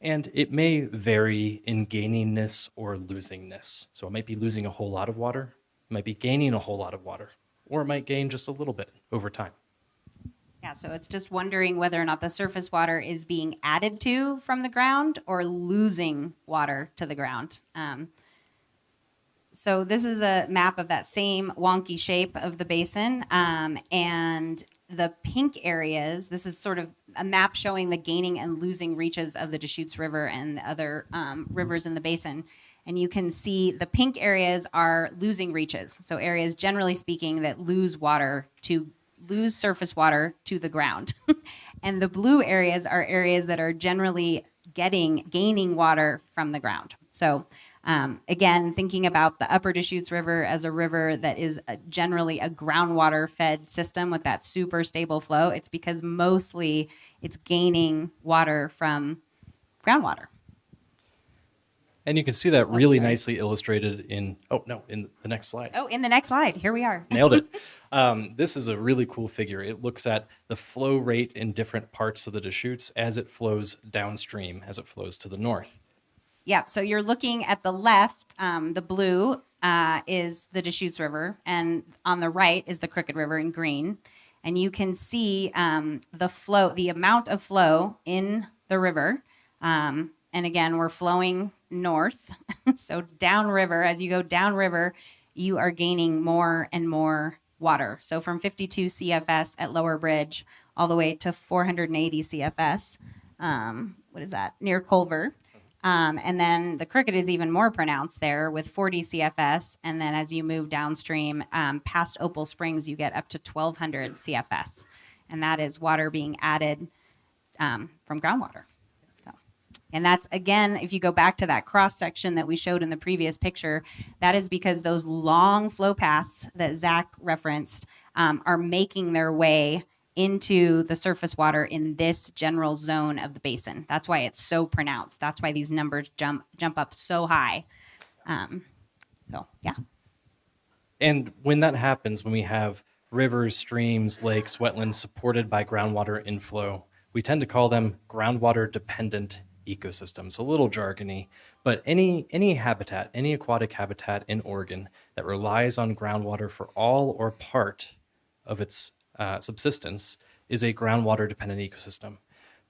and it may vary in gainingness or losingness. So it might be losing a whole lot of water, it might be gaining a whole lot of water, or it might gain just a little bit over time. Yeah, so it's just wondering whether or not the surface water is being added to from the ground or losing water to the ground. So this is a map of that same wonky shape of the basin, and the pink areas, this is sort of a map showing the gaining and losing reaches of the Deschutes River and the other rivers in the basin. And you can see the pink areas are losing reaches. So areas, generally speaking, that lose surface water to the ground. And the blue areas are areas that are generally gaining water from the ground. So again, thinking about the upper Deschutes River as a river that is generally a groundwater fed system with that super stable flow, it's because mostly it's gaining water from groundwater. And you can see that really nicely illustrated in the next slide. Oh, in the next slide, here we are. Nailed it. This is a really cool figure. It looks at the flow rate in different parts of the Deschutes as it flows downstream, as it flows to the north. Yeah, so you're looking at the left, the blue is the Deschutes River, and on the right is the Crooked River in green. And you can see the amount of flow in the river. And again, we're flowing north. So downriver, as you go downriver, you are gaining more and more water. So from 52 CFS at Lower Bridge all the way to 480 CFS, near Culver. And then the Crooked is even more pronounced there with 40 CFS. And then as you move downstream past Opal Springs, you get up to 1,200 CFS. And that is water being added from groundwater. And that's, again, if you go back to that cross section that we showed in the previous picture, that is because those long flow paths that Zach referenced are making their way into the surface water in this general zone of the basin. That's why it's so pronounced. That's why these numbers jump up so high. Yeah. And when that happens, when we have rivers, streams, lakes, wetlands supported by groundwater inflow, we tend to call them groundwater dependent ecosystems. A little jargony, but any habitat, any aquatic habitat in Oregon that relies on groundwater for all or part of its subsistence is a groundwater dependent ecosystem.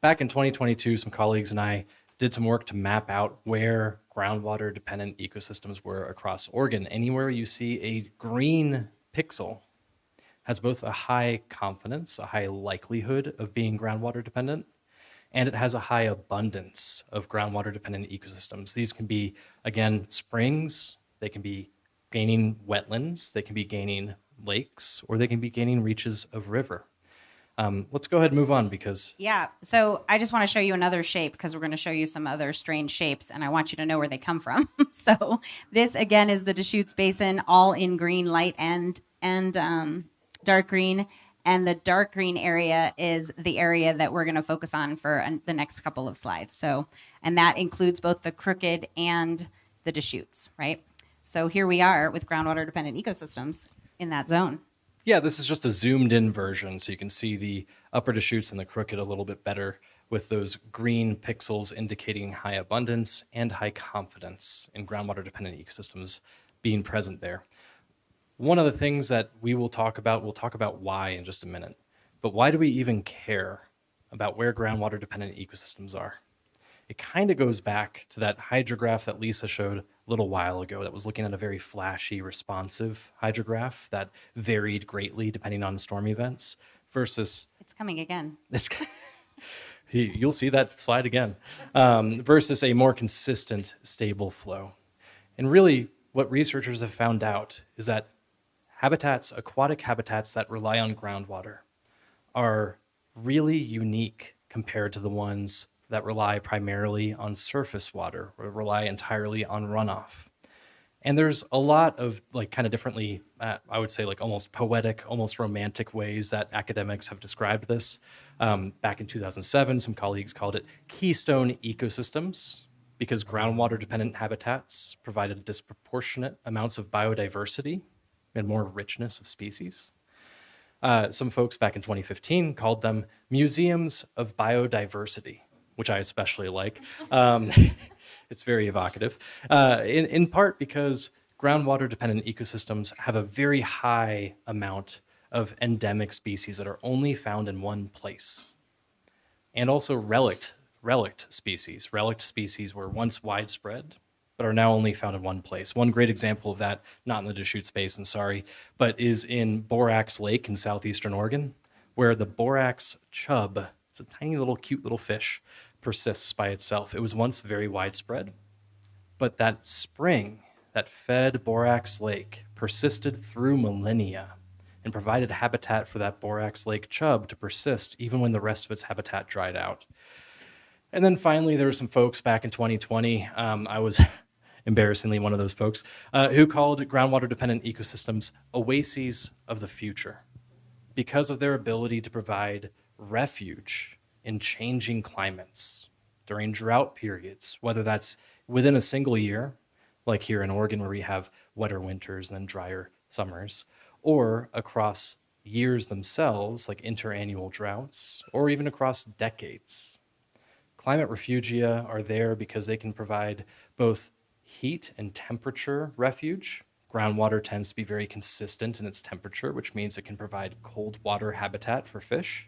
Back in 2022, some colleagues and I did some work to map out where groundwater dependent ecosystems were across Oregon. Anywhere you see a green pixel has both a high confidence, a high likelihood of being groundwater dependent, and it has a high abundance of groundwater dependent ecosystems. These can be, again, springs, they can be gaining wetlands, they can be gaining lakes, or they can be gaining reaches of river. Let's go ahead and move on because... Yeah, so I just want to show you another shape because we're going to show you some other strange shapes, and I want you to know where they come from. So this, again, is the Deschutes Basin, all in green, light and dark green. And the dark green area is the area that we're going to focus on for the next couple of slides. So, and that includes both the Crooked and the Deschutes, right? So here we are with groundwater dependent ecosystems in that zone. Yeah, this is just a zoomed in version, so you can see the upper Deschutes and the Crooked a little bit better with those green pixels indicating high abundance and high confidence in groundwater dependent ecosystems being present there. One of the things that we'll talk about why in just a minute, but why do we even care about where groundwater dependent ecosystems are? It kind of goes back to that hydrograph that Lisa showed a little while ago that was looking at a very flashy, responsive hydrograph that varied greatly depending on storm events versus... It's coming again. You'll see that slide again, versus a more consistent, stable flow. And really, what researchers have found out is that aquatic habitats that rely on groundwater are really unique compared to the ones that rely primarily on surface water or rely entirely on runoff. And there's a lot of kind of differently, I would say almost poetic, almost romantic ways that academics have described this. Back in 2007, some colleagues called it keystone ecosystems because groundwater dependent habitats provided disproportionate amounts of biodiversity and more richness of species. Some folks back in 2015 called them museums of biodiversity, which I especially like. It's very evocative, in part because groundwater-dependent ecosystems have a very high amount of endemic species that are only found in one place. And also relict species. Relict species were once widespread, but are now only found in one place. One great example of that, not in the Deschutes Basin, sorry, but is in Borax Lake in southeastern Oregon, where the borax chub, it's a tiny little cute little fish, persists by itself. It was once very widespread, but that spring that fed Borax Lake persisted through millennia and provided habitat for that Borax Lake chub to persist even when the rest of its habitat dried out. And then finally, there were some folks back in 2020, I was embarrassingly one of those folks, who called groundwater-dependent ecosystems oases of the future because of their ability to provide refuge in changing climates during drought periods, whether that's within a single year, like here in Oregon where we have wetter winters and then drier summers, or across years themselves, like interannual droughts, or even across decades. Climate refugia are there because they can provide both heat and temperature refuge. Groundwater tends to be very consistent in its temperature, which means it can provide cold water habitat for fish.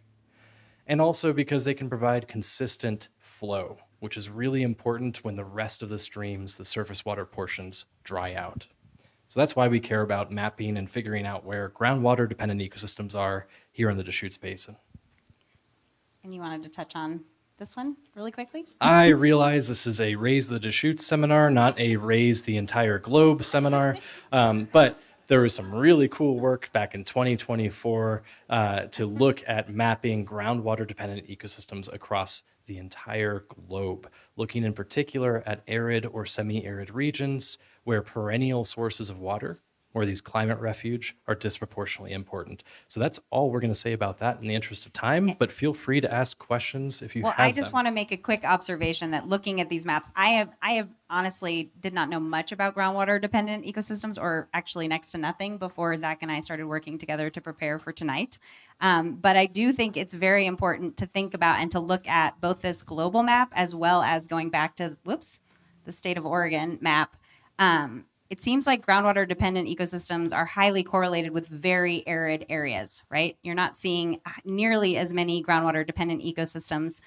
And also because they can provide consistent flow, which is really important when the rest of the streams, the surface water portions, dry out. So that's why we care about mapping and figuring out where groundwater-dependent ecosystems are here in the Deschutes Basin. And you wanted to touch on this one really quickly? I realize this is a Raise the Deschutes seminar, not a Raise the Entire Globe seminar, but there was some really cool work back in 2024 to look at mapping groundwater-dependent ecosystems across the entire globe, looking in particular at arid or semi-arid regions where perennial sources of water or these climate refuge are disproportionately important. So that's all we're going to say about that in the interest of time, but feel free to ask questions if you have them. Well, I just want to make a quick observation that looking at these maps, I have honestly did not know much about groundwater dependent ecosystems, or actually next to nothing, before Zach and I started working together to prepare for tonight. But I do think it's very important to think about and to look at both this global map as well as going back to, the state of Oregon map. It seems like groundwater dependent ecosystems are highly correlated with very arid areas, right? You're not seeing nearly as many groundwater dependent ecosystems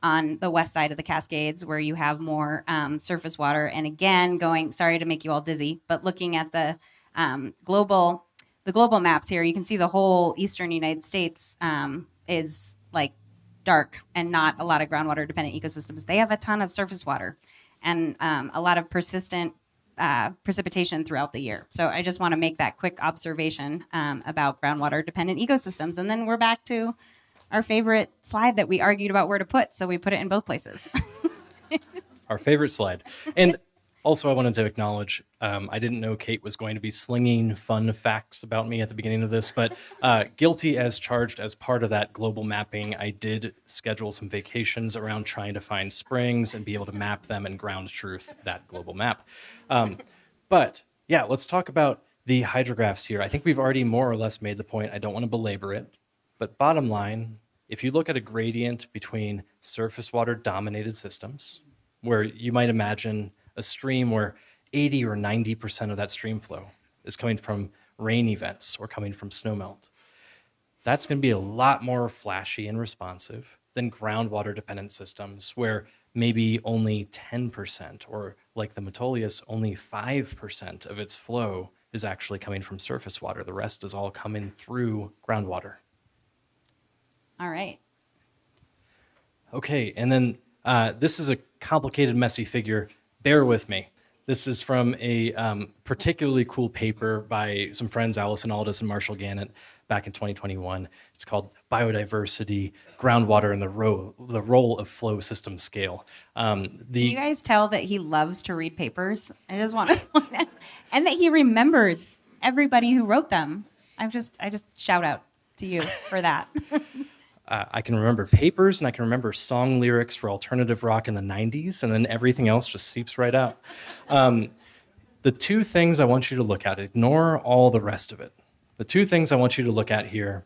on the west side of the Cascades where you have more surface water. And again, sorry to make you all dizzy, but looking at the global maps here, you can see the whole eastern United States is like dark and not a lot of groundwater dependent ecosystems. They have a ton of surface water and a lot of persistent precipitation throughout the year. So I just want to make that quick observation about groundwater dependent ecosystems. And then we're back to our favorite slide that we argued about where to put. So we put it in both places. Our favorite slide. And also I wanted to acknowledge, I didn't know Kate was going to be slinging fun facts about me at the beginning of this, but guilty as charged. As part of that global mapping, I did schedule some vacations around trying to find springs and be able to map them and ground truth that global map. But yeah, let's talk about the hydrographs here. I think we've already more or less made the point. I don't want to belabor it, but bottom line, if you look at a gradient between surface water dominated systems, where you might imagine a stream where 80 or 90% of that stream flow is coming from rain events or coming from snowmelt, that's going to be a lot more flashy and responsive than groundwater dependent systems where maybe only 10%, or like the Metolius, only 5% of its flow is actually coming from surface water. The rest is all coming through groundwater. All right. Okay, and then this is a complicated, messy figure. Bear with me. This is from a particularly cool paper by some friends, Allison Aldis and Marshall Gannett, back in 2021. It's called Biodiversity, Groundwater, and the Role of Flow System Scale. Can you guys tell that he loves to read papers? I just want to point out, and that he remembers everybody who wrote them. I just shout out to you for that. I can remember papers, and I can remember song lyrics for alternative rock in the 90s, and then everything else just seeps right out. The two things I want you to look at, ignore all the rest of it. The two things I want you to look at here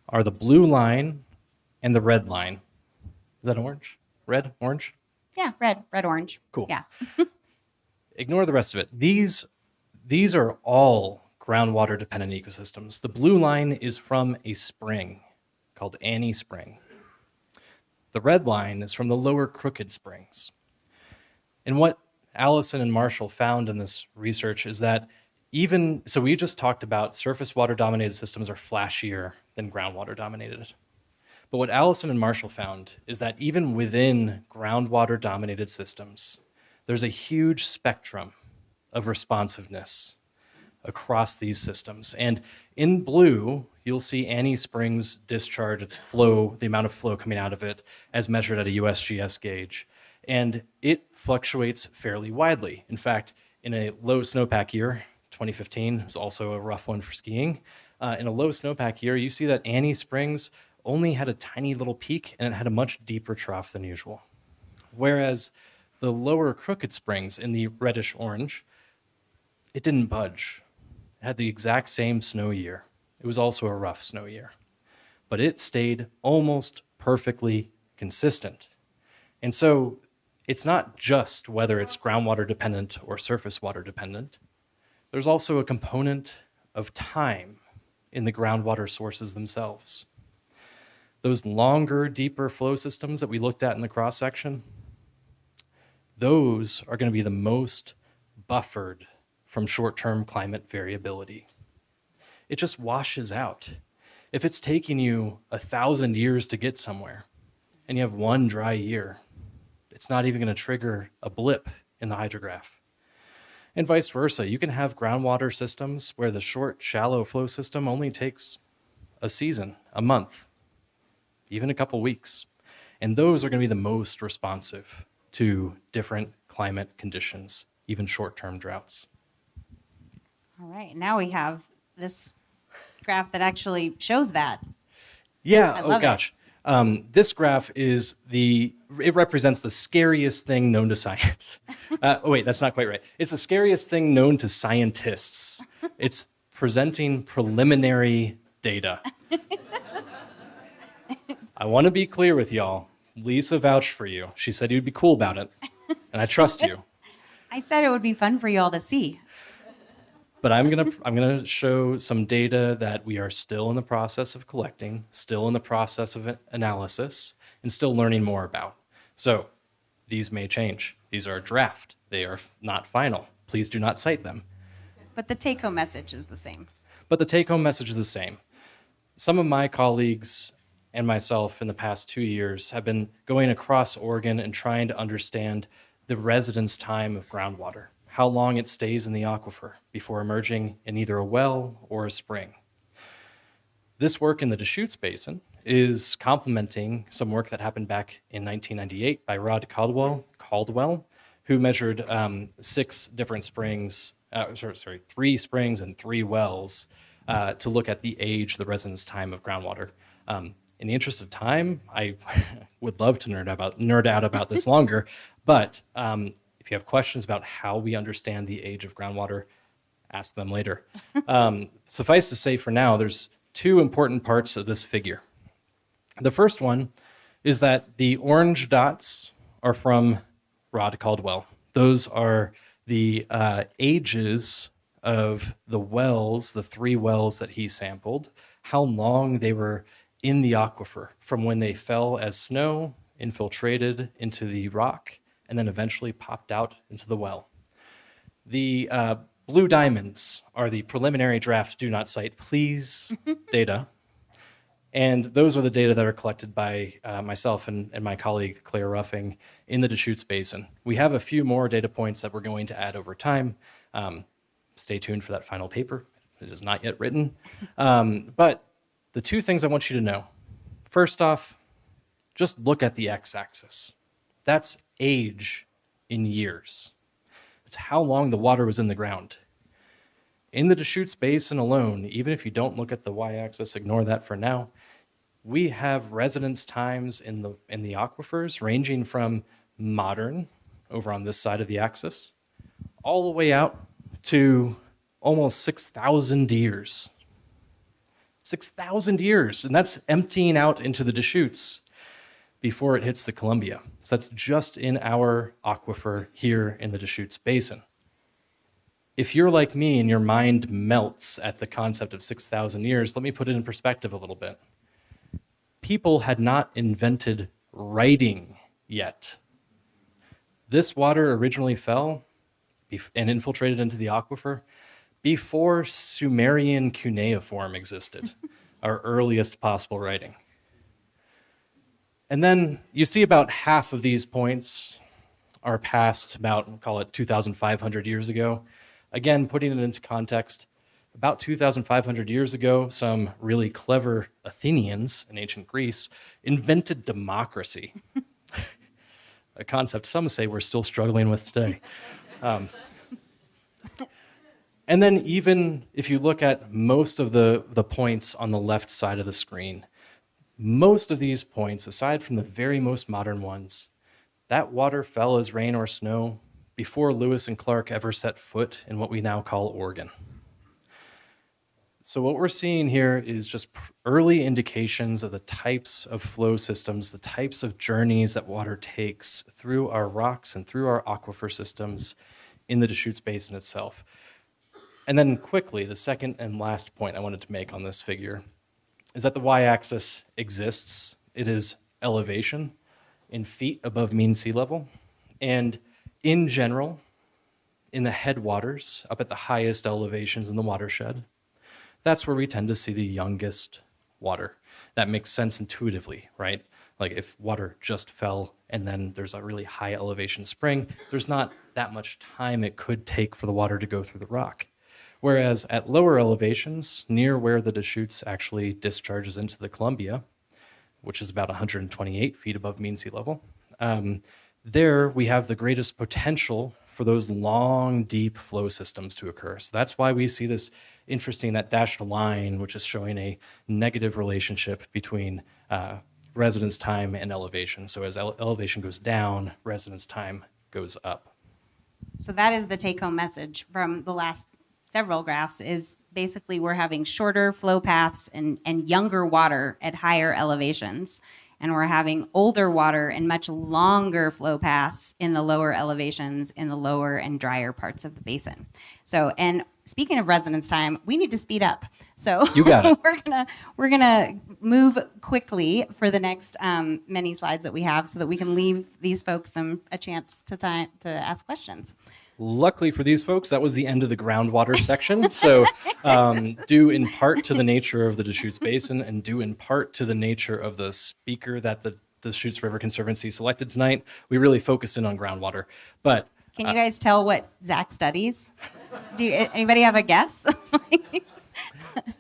are the blue line and the red line. Is that orange? Red? Orange? Yeah, red, orange. Cool. Yeah. Ignore the rest of it. These are all groundwater dependent ecosystems. The blue line is from a spring called Annie Spring. The red line is from the lower Crooked Springs. And what Allison and Marshall found in this research is that so we just talked about surface water dominated systems are flashier than groundwater dominated. But what Allison and Marshall found is that even within groundwater dominated systems, there's a huge spectrum of responsiveness across these systems. And in blue, you'll see Annie Springs discharge its flow, the amount of flow coming out of it as measured at a USGS gauge. And it fluctuates fairly widely. In fact, in a low snowpack year, 2015 was also a rough one for skiing. In a low snowpack year, you see that Annie Springs only had a tiny little peak and it had a much deeper trough than usual. Whereas the lower Crooked Springs in the reddish orange, it didn't budge. It had the exact same snow year. It was also a rough snow year. But it stayed almost perfectly consistent. And so it's not just whether it's groundwater dependent or surface water dependent. There's also a component of time in the groundwater sources themselves. Those longer, deeper flow systems that we looked at in the cross-section, those are going to be the most buffered from short-term climate variability. It just washes out. If it's taking you 1,000 years to get somewhere and you have one dry year, it's not even going to trigger a blip in the hydrograph. And vice versa. You can have groundwater systems where the short, shallow flow system only takes a season, a month, even a couple weeks. And those are going to be the most responsive to different climate conditions, even short-term droughts. All right, now we have this graph that actually shows that. Yeah, I oh love it. gosh. This graph it represents the scariest thing known to science. Wait, that's not quite right. It's the scariest thing known to scientists. It's presenting preliminary data. I want to be clear with y'all. Lisa vouched for you. She said you'd be cool about it, and I trust you. I said it would be fun for you all to see. But I'm gonna show some data that we are still in the process of collecting, still in the process of analysis, and still learning more about. So these may change. These are a draft. They are not final. Please do not cite them. But the take-home message is the same. But the take-home message is the same. Some of my colleagues and myself in the past 2 years have been going across Oregon and trying to understand the residence time of groundwater, how long it stays in the aquifer before emerging in either a well or a spring. This work in the Deschutes Basin is complementing some work that happened back in 1998 by Rod Caldwell, who measured 6 different springs, 3 springs and 3 wells to look at the age, the residence time of groundwater. In the interest of time, I would love to nerd out about this longer, but if you have questions about how we understand the age of groundwater, ask them later. Suffice to say for now, there's 2 important parts of this figure. The first one is that the orange dots are from Rod Caldwell. Those are the ages of the wells, the 3 wells that he sampled, how long they were in the aquifer from when they fell as snow, infiltrated into the rock, and then eventually popped out into the well. The blue diamonds are the preliminary draft do not cite please data. And those are the data that are collected by myself and my colleague, Claire Ruffing, in the Deschutes Basin. We have a few more data points that we're going to add over time. Stay tuned for that final paper. It is not yet written. But the two things I want you to know. First off, just look at the x-axis. That's age in years. It's how long the water was in the ground. In the Deschutes Basin alone, even if you don't look at the y-axis, ignore that for now, we have residence times in the aquifers ranging from modern, over on this side of the axis, all the way out to almost 6,000 years. 6,000 years, and that's emptying out into the Deschutes before it hits the Columbia. So that's just in our aquifer here in the Deschutes Basin. If you're like me and your mind melts at the concept of 6,000 years, let me put it in perspective a little bit. People had not invented writing yet. This water originally fell and infiltrated into the aquifer before Sumerian cuneiform existed, our earliest possible writing. And then you see about half of these points are past about, we'll call it 2,500 years ago. Again, putting it into context, about 2,500 years ago, some really clever Athenians in ancient Greece invented democracy, a concept some say we're still struggling with today. And then even if you look at most of the points on the left side of the screen, most of these points, aside from the very most modern ones, that water fell as rain or snow before Lewis and Clark ever set foot in what we now call Oregon. So what we're seeing here is just early indications of the types of flow systems, the types of journeys that water takes through our rocks and through our aquifer systems in the Deschutes Basin itself. And then quickly, the second and last point I wanted to make on this figure is that the y-axis exists. It is elevation in feet above mean sea level. And in general, in the headwaters, up at the highest elevations in the watershed, that's where we tend to see the youngest water. That makes sense intuitively, right? Like if water just fell and then there's a really high elevation spring, there's not that much time it could take for the water to go through the rock. Whereas at lower elevations, near where the Deschutes actually discharges into the Columbia, which is about 128 feet above mean sea level, there we have the greatest potential for those long, deep flow systems to occur. So that's why we see this interesting, that dashed line, which is showing a negative relationship between residence time and elevation. So as elevation goes down, residence time goes up. So that is the take-home message from the last several graphs, is basically we're having shorter flow paths and younger water at higher elevations. And we're having older water and much longer flow paths in the lower elevations, in the lower and drier parts of the basin. So, and speaking of residence time, we need to speed up. So You got it. we're gonna move quickly for the next many slides that we have, so that we can leave these folks a chance to ask questions. Luckily for these folks, that was the end of the groundwater section. So due in part to the nature of the Deschutes Basin and due in part to the nature of the speaker that the Deschutes River Conservancy selected tonight, we really focused in on groundwater. But Can you guys tell what Zach studies? Anybody have a guess?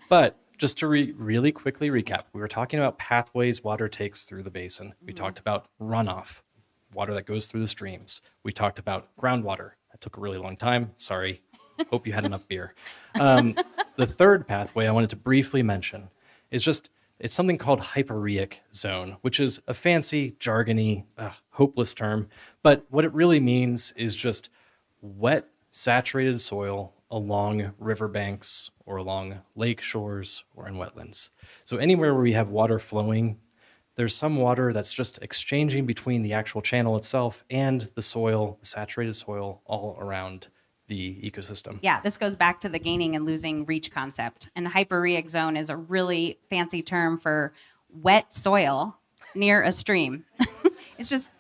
But just to really quickly recap, we were talking about pathways water takes through the basin. We talked about runoff, water that goes through the streams. We talked about groundwater. That took a really long time. Sorry. Hope you had enough beer. The third pathway I wanted to briefly mention is it's something called hyporheic zone, which is a fancy, jargony, hopeless term. But what it really means is just wet, saturated soil along riverbanks or along lake shores or in wetlands. So anywhere where we have water flowing, there's some water that's just exchanging between the actual channel itself and the soil, the saturated soil all around the ecosystem. Yeah, this goes back to the gaining and losing reach concept. And hyporheic zone is a really fancy term for wet soil near a stream. It's just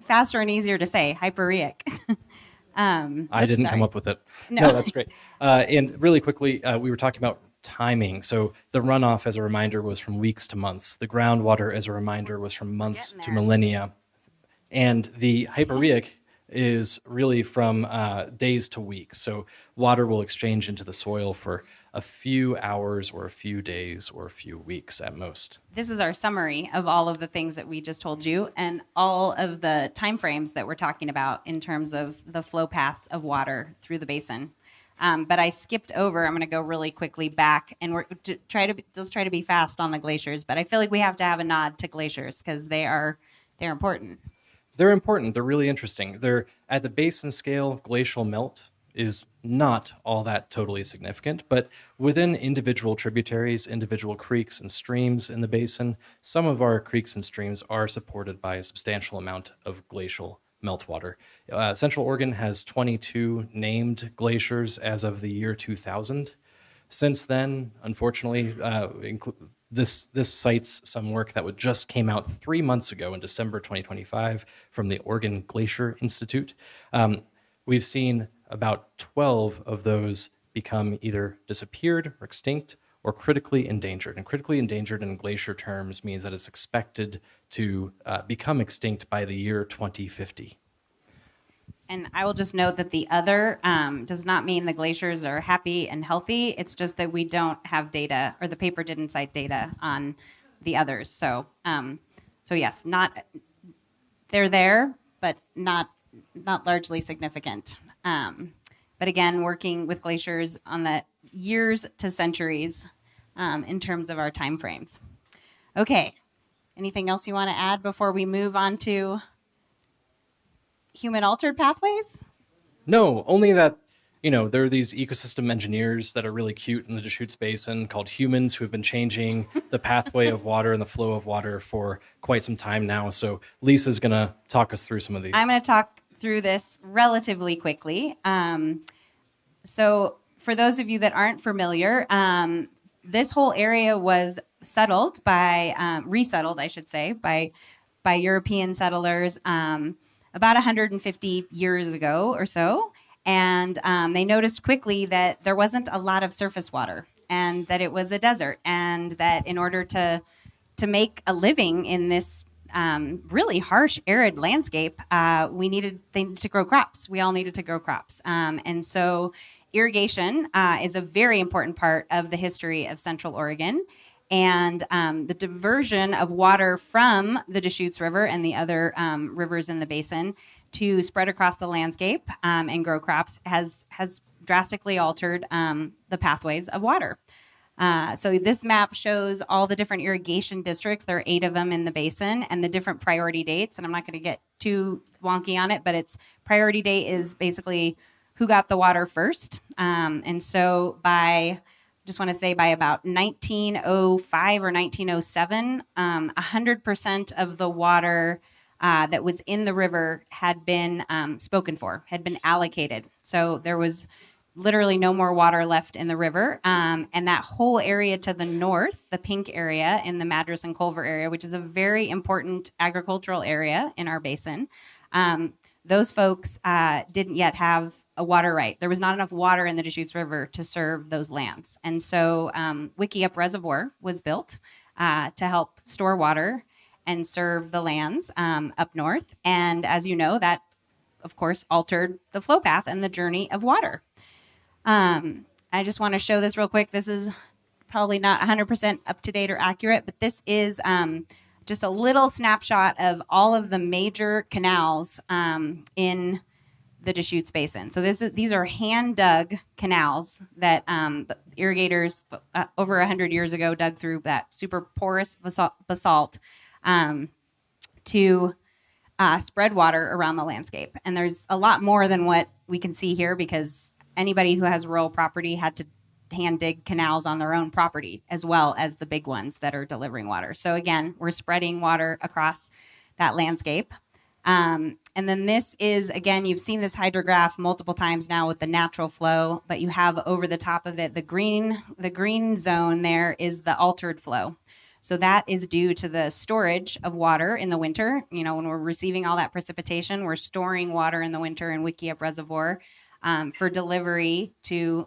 faster and easier to say, hyporheic. I didn't come up with it. No, that's great. And really quickly, we were talking about timing. So the runoff, as a reminder, was from weeks to months. The groundwater, as a reminder, was from months Getting to there. millennia. And the hyporheic is really from days to weeks. So water will exchange into the soil for a few hours or a few days or a few weeks at most. This is our summary of all of the things that we just told you and all of the timeframes that we're talking about in terms of the flow paths of water through the basin. But I skipped over. I'm going to go really quickly back, and we're try to be fast on the glaciers. But I feel like we have to have a nod to glaciers because they're important. They're important. They're really interesting. They're at the basin scale. Glacial melt is not all that totally significant, but within individual tributaries, individual creeks and streams in the basin, some of our creeks and streams are supported by a substantial amount of glacial meltwater. Central Oregon has 22 named glaciers as of the year 2000. Since then, unfortunately, this cites some work that just came out 3 months ago in December 2025 from the Oregon Glacier Institute. We've seen about 12 of those become either disappeared or extinct or critically endangered. And critically endangered in glacier terms means that it's expected to become extinct by the year 2050. And I will just note that the other does not mean the glaciers are happy and healthy. It's just that we don't have data, or the paper didn't cite data on the others. So yes, they're there, but not largely significant. But again, working with glaciers on the years to centuries in terms of our time frames. Okay, anything else you want to add before we move on to human-altered pathways? No, only that, there are these ecosystem engineers that are really cute in the Deschutes Basin called humans who have been changing the pathway of water and the flow of water for quite some time now. So Lisa's going to talk us through some of these. I'm going to talk through this relatively quickly. So for those of you that aren't familiar, this whole area was resettled, I should say, by European settlers about 150 years ago or so. And they noticed quickly that there wasn't a lot of surface water and that it was a desert, and that in order to make a living in this really harsh, arid landscape, they needed to grow crops. We all needed to grow crops. And so irrigation is a very important part of the history of Central Oregon. And the diversion of water from the Deschutes River and the other rivers in the basin to spread across the landscape and grow crops has drastically altered the pathways of water. So this map shows all the different irrigation districts. There are 8 of them in the basin, and the different priority dates. And I'm not going to get too wonky on it, but its priority date is basically who got the water first. And so by about 1905 or 1907, 100% of the water that was in the river had been spoken for, had been allocated. So there was literally no more water left in the river. And that whole area to the north, the pink area in the Madras and Culver area, which is a very important agricultural area in our basin, those folks didn't yet have a water right. There was not enough water in the Deschutes River to serve those lands. And so Wickiup Reservoir was built to help store water and serve the lands up north. And as you know, that, of course, altered the flow path and the journey of water. I just want to show this real quick. This is probably not 100% up to date or accurate, but this is just a little snapshot of all of the major canals in the Deschutes Basin. So these are hand-dug canals that the irrigators over 100 years ago dug through that super porous basalt to spread water around the landscape. And there's a lot more than what we can see here, because anybody who has rural property had to hand dig canals on their own property, as well as the big ones that are delivering water. So again, we're spreading water across that landscape. And then this is, again, you've seen this hydrograph multiple times now with the natural flow, but you have over the top of it, the green zone there is the altered flow. So that is due to the storage of water in the winter. You know, when we're receiving all that precipitation, we're storing water in the winter in Wickiup Reservoir for delivery to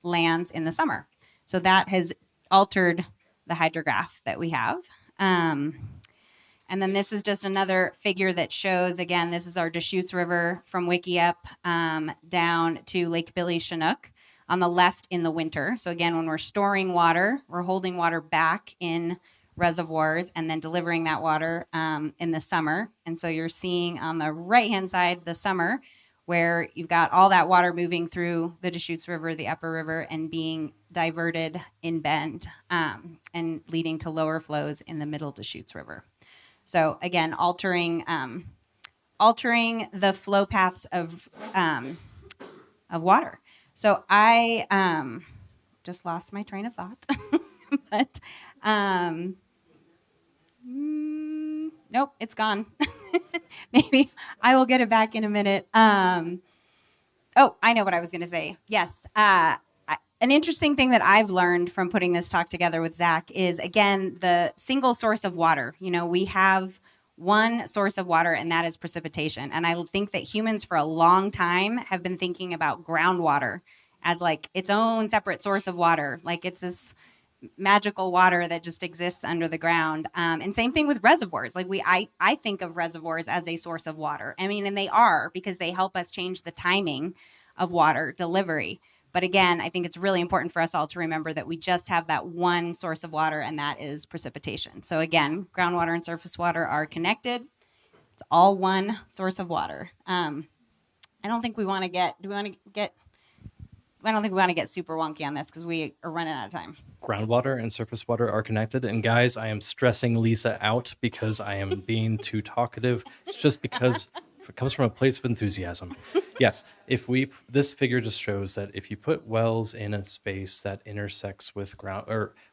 lands in the summer. So that has altered the hydrograph that we have. And then this is just another figure that shows, again, this is our Deschutes River from Wickiup down to Lake Billy Chinook on the left in the winter. So again, when we're storing water, we're holding water back in reservoirs and then delivering that water in the summer. And so you're seeing on the right-hand side the summer where you've got all that water moving through the Deschutes River, the upper river, and being diverted in Bend and leading to lower flows in the middle Deschutes River. So again, altering the flow paths of water. So I just lost my train of thought, but nope, it's gone. Maybe I will get it back in a minute. Oh, I know what I was going to say. Yes. An interesting thing that I've learned from putting this talk together with Zach is, again, the single source of water. You know, we have one source of water, and that is precipitation. And I think that humans for a long time have been thinking about groundwater as like its own separate source of water. Like it's this magical water that just exists under the ground. And same thing with reservoirs. Like I think of reservoirs as a source of water. I mean, and they are, because they help us change the timing of water delivery. But again, I think it's really important for us all to remember that we just have that one source of water, and that is precipitation. So again, groundwater and surface water are connected. It's all one source of water. I don't think we want to get, I don't think we want to get super wonky on this because we are running out of time. Groundwater and surface water are connected. And guys, I am stressing Lisa out because I am being too talkative. It's just because it comes from a place of enthusiasm. Yes, this figure just shows that if you put wells in a space that intersects with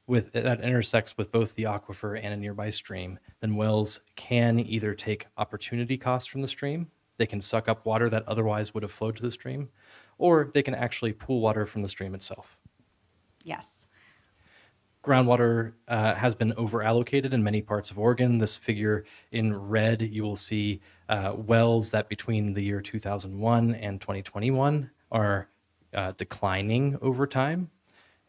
intersects with both the aquifer and a nearby stream, then wells can either take opportunity costs from the stream, they can suck up water that otherwise would have flowed to the stream, or they can actually pool water from the stream itself. Yes. Groundwater has been over-allocated in many parts of Oregon. This figure in red, you will see wells that between the year 2001 and 2021 are declining over time,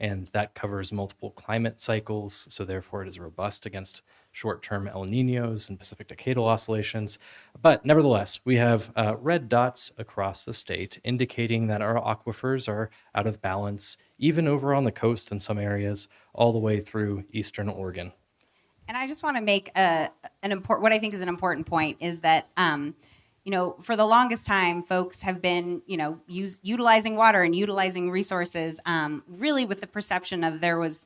and that covers multiple climate cycles, so therefore it is robust against short-term El Niños and Pacific Decadal oscillations. But nevertheless, we have red dots across the state indicating that our aquifers are out of balance, even over on the coast in some areas, all the way through eastern Oregon. And I just want to make what I think is an important point is that, for the longest time, folks have been, utilizing water and utilizing resources really with the perception of there was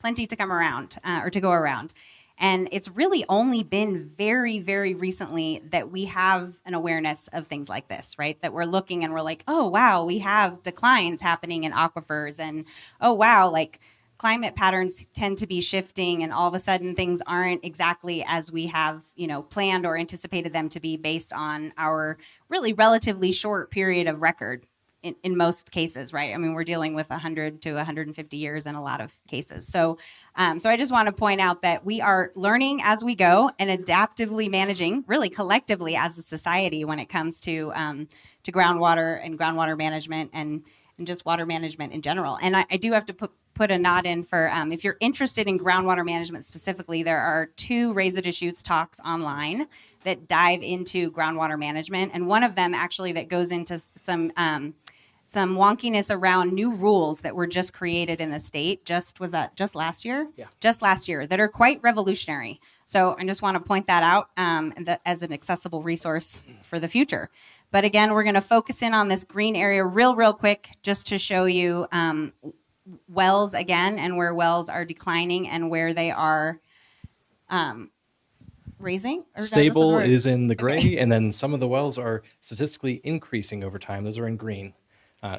plenty to come around or to go around. And it's really only been very, very recently that we have an awareness of things like this, right? That we're looking and we're like, oh, wow, we have declines happening in aquifers. And, oh, wow, like climate patterns tend to be shifting. And all of a sudden things aren't exactly as we have, planned or anticipated them to be based on our really relatively short period of record in most cases, right? I mean, we're dealing with 100 to 150 years in a lot of cases. So I just want to point out that we are learning as we go and adaptively managing, really collectively as a society, when it comes to groundwater and groundwater management and just water management in general. And I do have to put a nod in for if you're interested in groundwater management specifically, there are 2 Raise the Deschutes talks online that dive into groundwater management, and one of them actually that goes into some wonkiness around new rules that were just created in the state. Just last year? Yeah. Just last year, that are quite revolutionary. So I just want to point that out as an accessible resource for the future. But again, we're going to focus in on this green area real quick just to show you wells again, and where wells are declining and where they are raising? Stable is in the gray, okay. And then some of the wells are statistically increasing over time. Those are in green.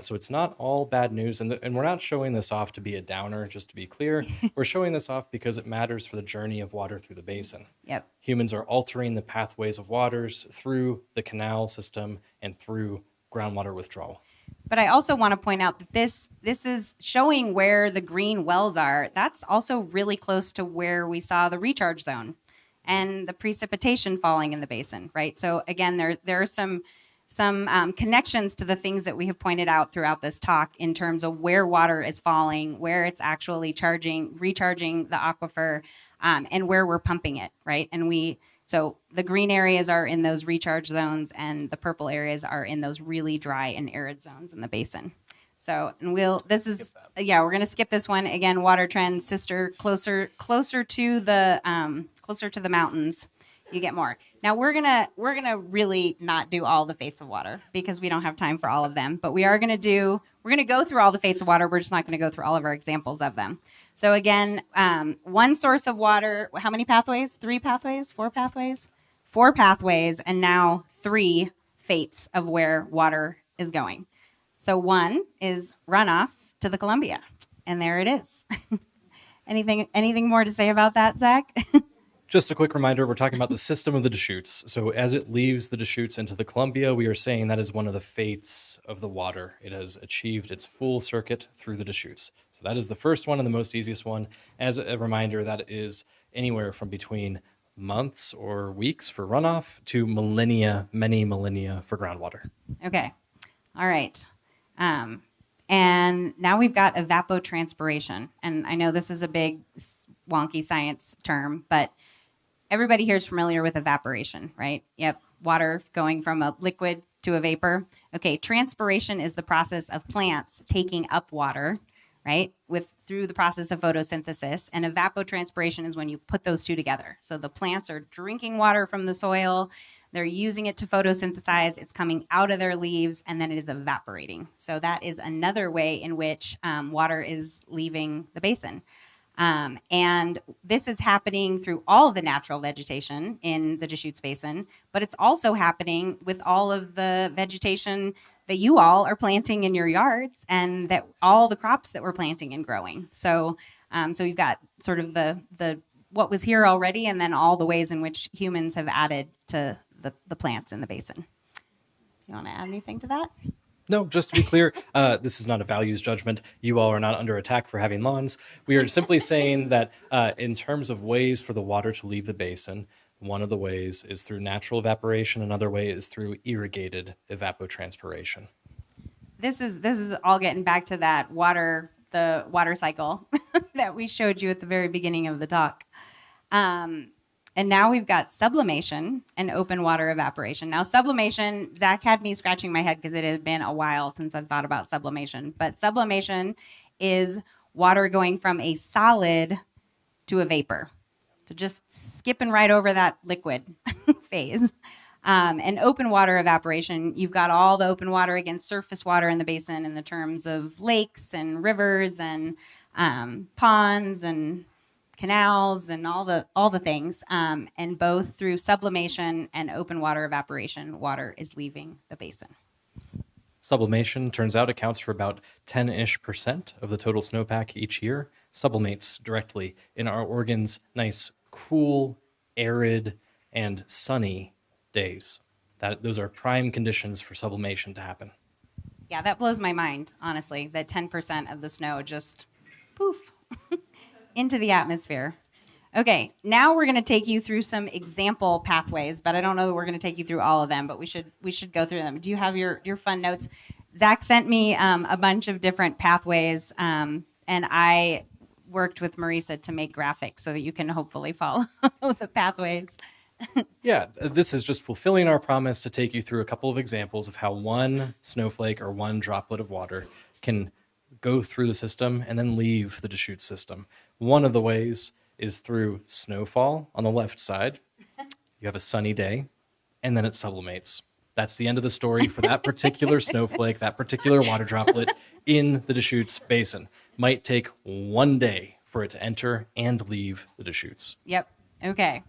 So it's not all bad news, and we're not showing this off to be a downer, just to be clear. We're showing this off because it matters for the journey of water through the basin. Yep. Humans are altering the pathways of waters through the canal system and through groundwater withdrawal. But I also want to point out that this is showing where the green wells are. That's also really close to where we saw the recharge zone and the precipitation falling in the basin, right? So again, there are some connections to the things that we have pointed out throughout this talk in terms of where water is falling, where it's actually recharging the aquifer, and where we're pumping it, right? So the green areas are in those recharge zones, and the purple areas are in those really dry and arid zones in the basin. So, and we're going to skip this one again. Water trends, sister, closer to the mountains, you get more. Now we're gonna really not do all the fates of water because we don't have time for all of them. But we're gonna go through all the fates of water. We're just not gonna go through all of our examples of them. So again, one source of water. How many pathways? 3 pathways? 4 pathways? 4 pathways, and now 3 fates of where water is going. So one is runoff to the Columbia, and there it is. Anything more to say about that, Zach? Just a quick reminder, we're talking about the system of the Deschutes. So as it leaves the Deschutes into the Columbia, we are saying that is one of the fates of the water. It has achieved its full circuit through the Deschutes. So that is the first one and the most easiest one. As a reminder, that is anywhere from between months or weeks for runoff to millennia, many millennia for groundwater. Okay. All right. And now we've got evapotranspiration. And I know this is a big, wonky science term, but everybody here is familiar with evaporation, right? Yep. Water going from a liquid to a vapor. Okay. Transpiration is the process of plants taking up water, right? Through the process of photosynthesis. And evapotranspiration is when you put those two together. So the plants are drinking water from the soil. They're using it to photosynthesize. It's coming out of their leaves, and then it is evaporating. So that is another way in which water is leaving the basin. And this is happening through all of the natural vegetation in the Deschutes Basin, but it's also happening with all of the vegetation that you all are planting in your yards and that all the crops that we're planting and growing. So you've got sort of the what was here already, and then all the ways in which humans have added to the plants in the basin. Do you want to add anything to that? No, just to be clear, this is not a values judgment. You all are not under attack for having lawns. We are simply saying that in terms of ways for the water to leave the basin, one of the ways is through natural evaporation. Another way is through irrigated evapotranspiration. This is all getting back to that the water cycle that we showed you at the very beginning of the talk. And now we've got sublimation and open water evaporation. Now, sublimation, Zach had me scratching my head because it has been a while since I've thought about sublimation. But sublimation is water going from a solid to a vapor. So just skipping right over that liquid phase. And open water evaporation, you've got all the open water, again, surface water in the basin in the terms of lakes and rivers and ponds and canals and all the things, and both through sublimation and open water evaporation, water is leaving the basin. Sublimation, turns out, accounts for about 10-ish% of the total snowpack each year. Sublimates directly in our Oregon's nice, cool, arid, and sunny days. Those are prime conditions for sublimation to happen. Yeah, that blows my mind, honestly, that 10% of the snow just poof into the atmosphere. Okay, now we're going to take you through some example pathways, but I don't know that we're going to take you through all of them, but we should go through them. Do you have your fun notes? Zach sent me a bunch of different pathways, and I worked with Marisa to make graphics so that you can hopefully follow the pathways. Yeah, this is just fulfilling our promise to take you through a couple of examples of how one snowflake or one droplet of water can go through the system and then leave the Deschutes system. One of the ways is through snowfall on the left side. You have a sunny day, and then it sublimates. That's the end of the story for that particular snowflake, that particular water droplet in the Deschutes Basin. Might take one day for it to enter and leave the Deschutes. Yep. Okay.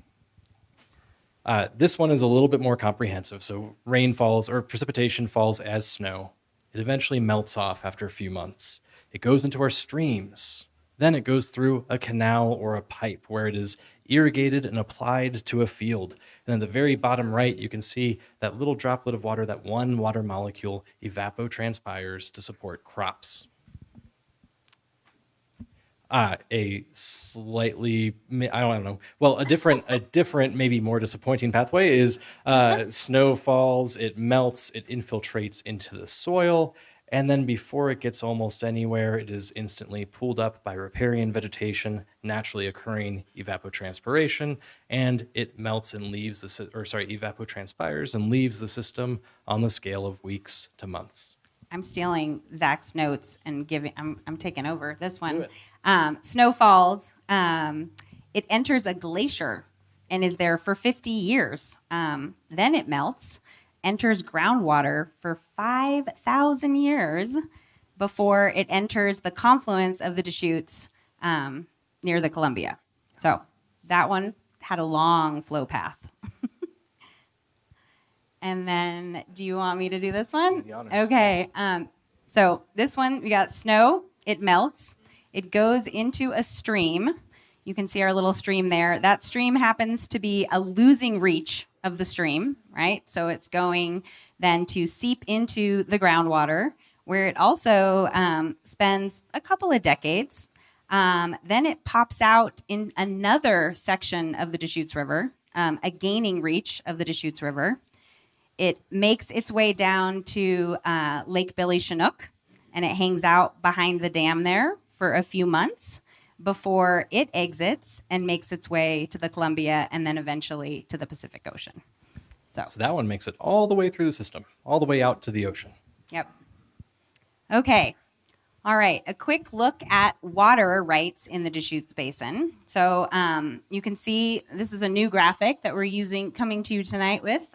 This one is a little bit more comprehensive. So rain falls or precipitation falls as snow. It eventually melts off after a few months. It goes into our streams. Then it goes through a canal or a pipe where it is irrigated and applied to a field. And at the very bottom right, you can see that little droplet of water, that one water molecule evapotranspires to support crops. A slightly, I don't know. Well, a different, maybe more disappointing pathway is snow falls, it melts, it infiltrates into the soil, and then before it gets almost anywhere, it is instantly pulled up by riparian vegetation, naturally occurring evapotranspiration, and it melts and leaves evapotranspires and leaves the system on the scale of weeks to months. I'm stealing Zach's notes and I'm taking over this Do one. it. Snow falls. It enters a glacier and is there for 50 years. Then it melts, enters groundwater for 5,000 years before it enters the confluence of the Deschutes near the Columbia. So that one had a long flow path. And then, do you want me to do this one? Do the honors. Okay. So this one, we got snow. It melts. It goes into a stream. You can see our little stream there. That stream happens to be a losing reach of the stream, right? So it's going then to seep into the groundwater, where it also spends a couple of decades. Then it pops out in another section of the Deschutes River, a gaining reach of the Deschutes River. It makes its way down to Lake Billy Chinook, and it hangs out behind the dam there for a few months before it exits and makes its way to the Columbia and then eventually to the Pacific Ocean. So that one makes it all the way through the system, all the way out to the ocean. Yep. Okay. All right. A quick look at water rights in the Deschutes Basin. So you can see this is a new graphic that we're coming to you tonight with.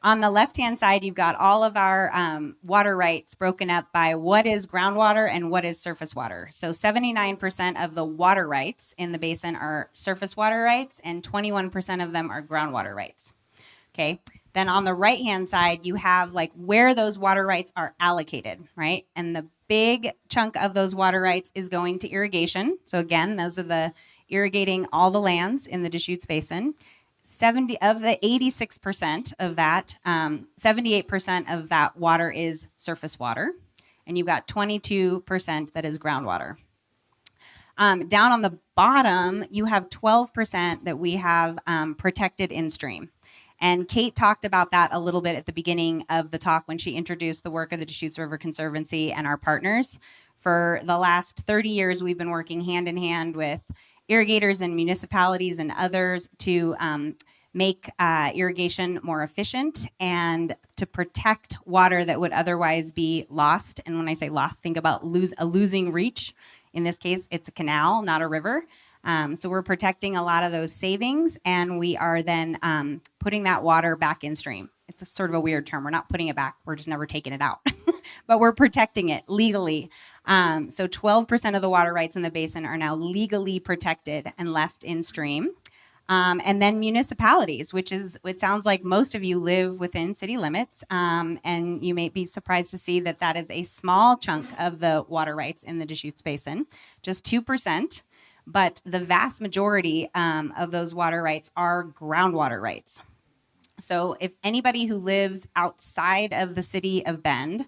On the left-hand side, you've got all of our water rights broken up by what is groundwater and what is surface water. So 79% of the water rights in the basin are surface water rights, and 21% of them are groundwater rights. Okay. Then on the right-hand side, you have like where those water rights are allocated, right? And the big chunk of those water rights is going to irrigation. So again, those are the irrigating all the lands in the Deschutes Basin. 70 of the 86% of that, 78% of that water is surface water, and you've got 22% that is groundwater. Down on the bottom, you have 12% that we have protected in stream. And Kate talked about that a little bit at the beginning of the talk when she introduced the work of the Deschutes River Conservancy and our partners. For the last 30 years, we've been working hand in hand with irrigators and municipalities and others to make irrigation more efficient and to protect water that would otherwise be lost. And when I say lost, think about a losing reach. In this case, it's a canal, not a river. So we're protecting a lot of those savings, and we are then putting that water back in stream. It's a sort of a weird term. We're not putting it back. We're just never taking it out. But we're protecting it legally. So 12% of the water rights in the basin are now legally protected and left in stream. And then municipalities, it sounds like most of you live within city limits. And you may be surprised to see that that is a small chunk of the water rights in the Deschutes Basin, just 2%. But the vast majority of those water rights are groundwater rights. So if anybody who lives outside of the city of Bend,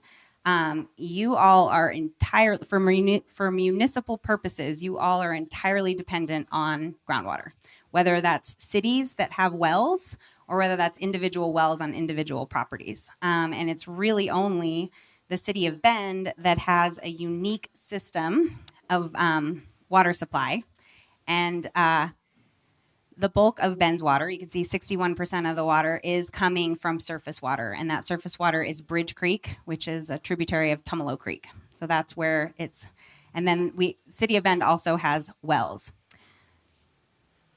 you all are entirely, for municipal purposes, you all are entirely dependent on groundwater, whether that's cities that have wells or whether that's individual wells on individual properties. And it's really only the city of Bend that has a unique system of water supply. And the bulk of Bend's water, you can see 61% of the water is coming from surface water. And that surface water is Bridge Creek, which is a tributary of Tumalo Creek. So that's where it's, and then City of Bend also has wells.